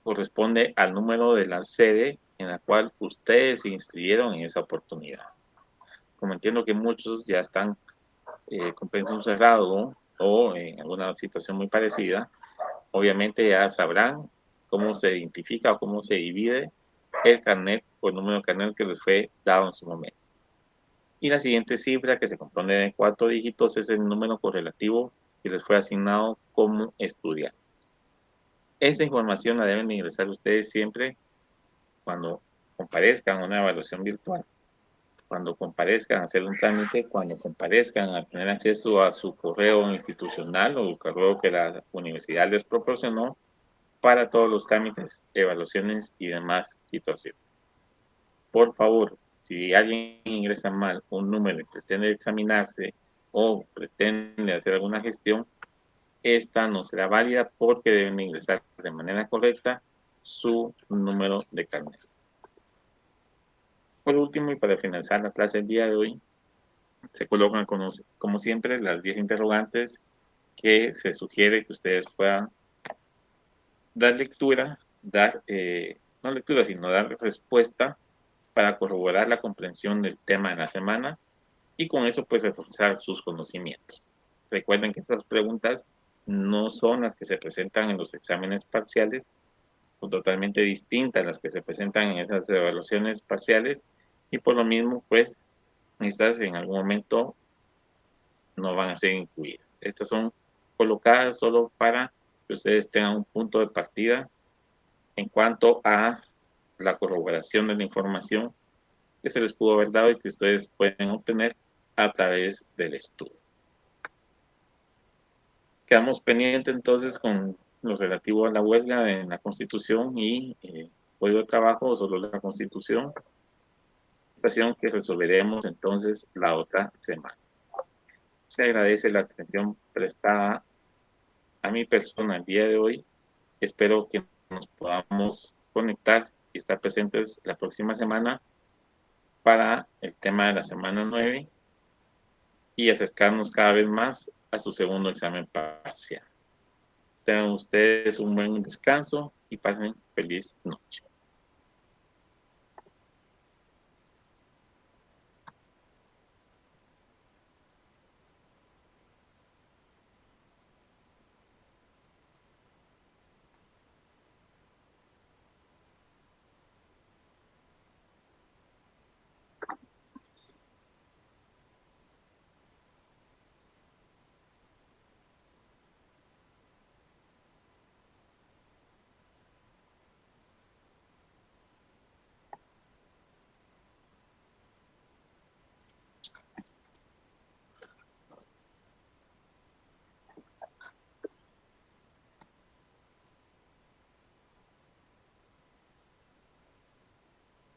corresponde al número de la sede en la cual ustedes se inscribieron en esa oportunidad. Como entiendo que muchos ya están con pensión cerrado o en alguna situación muy parecida, obviamente ya sabrán cómo se identifica o cómo se divide el carnet o el número de carnet que les fue dado en su momento. Y la siguiente cifra, que se compone de 4 dígitos, es el número correlativo que les fue asignado como estudiante. Esta información la deben ingresar ustedes siempre cuando comparezcan a una evaluación virtual, cuando comparezcan a hacer un trámite, cuando comparezcan a tener acceso a su correo institucional o el correo que la universidad les proporcionó para todos los trámites, evaluaciones y demás situaciones. Por favor, si alguien ingresa mal un número y pretende examinarse o pretende hacer alguna gestión, esta no será válida porque deben ingresar de manera correcta su número de carnet. Por último, y para finalizar la clase del día de hoy, se colocan como siempre las 10 interrogantes que se sugiere que ustedes puedan dar lectura, no lectura, sino dar respuesta para corroborar la comprensión del tema de la semana y con eso pues reforzar sus conocimientos. Recuerden que estas preguntas no son las que se presentan en los exámenes parciales, son totalmente distintas a las que se presentan en esas evaluaciones parciales y por lo mismo pues estas en algún momento no van a ser incluidas. Estas son colocadas solo para que ustedes tengan un punto de partida en cuanto a la corroboración de la información que se les pudo haber dado y que ustedes pueden obtener a través del estudio. Quedamos pendientes entonces con lo relativo a la huelga en la Constitución y Código de Trabajo, solo la Constitución, situación que resolveremos entonces la otra semana. Se agradece la atención prestada a mi persona el día de hoy. Espero que nos podamos conectar y estar presentes la próxima semana para el tema de la semana 9 y acercarnos cada vez más a su segundo examen parcial. Tengan ustedes un buen descanso y pasen feliz noche.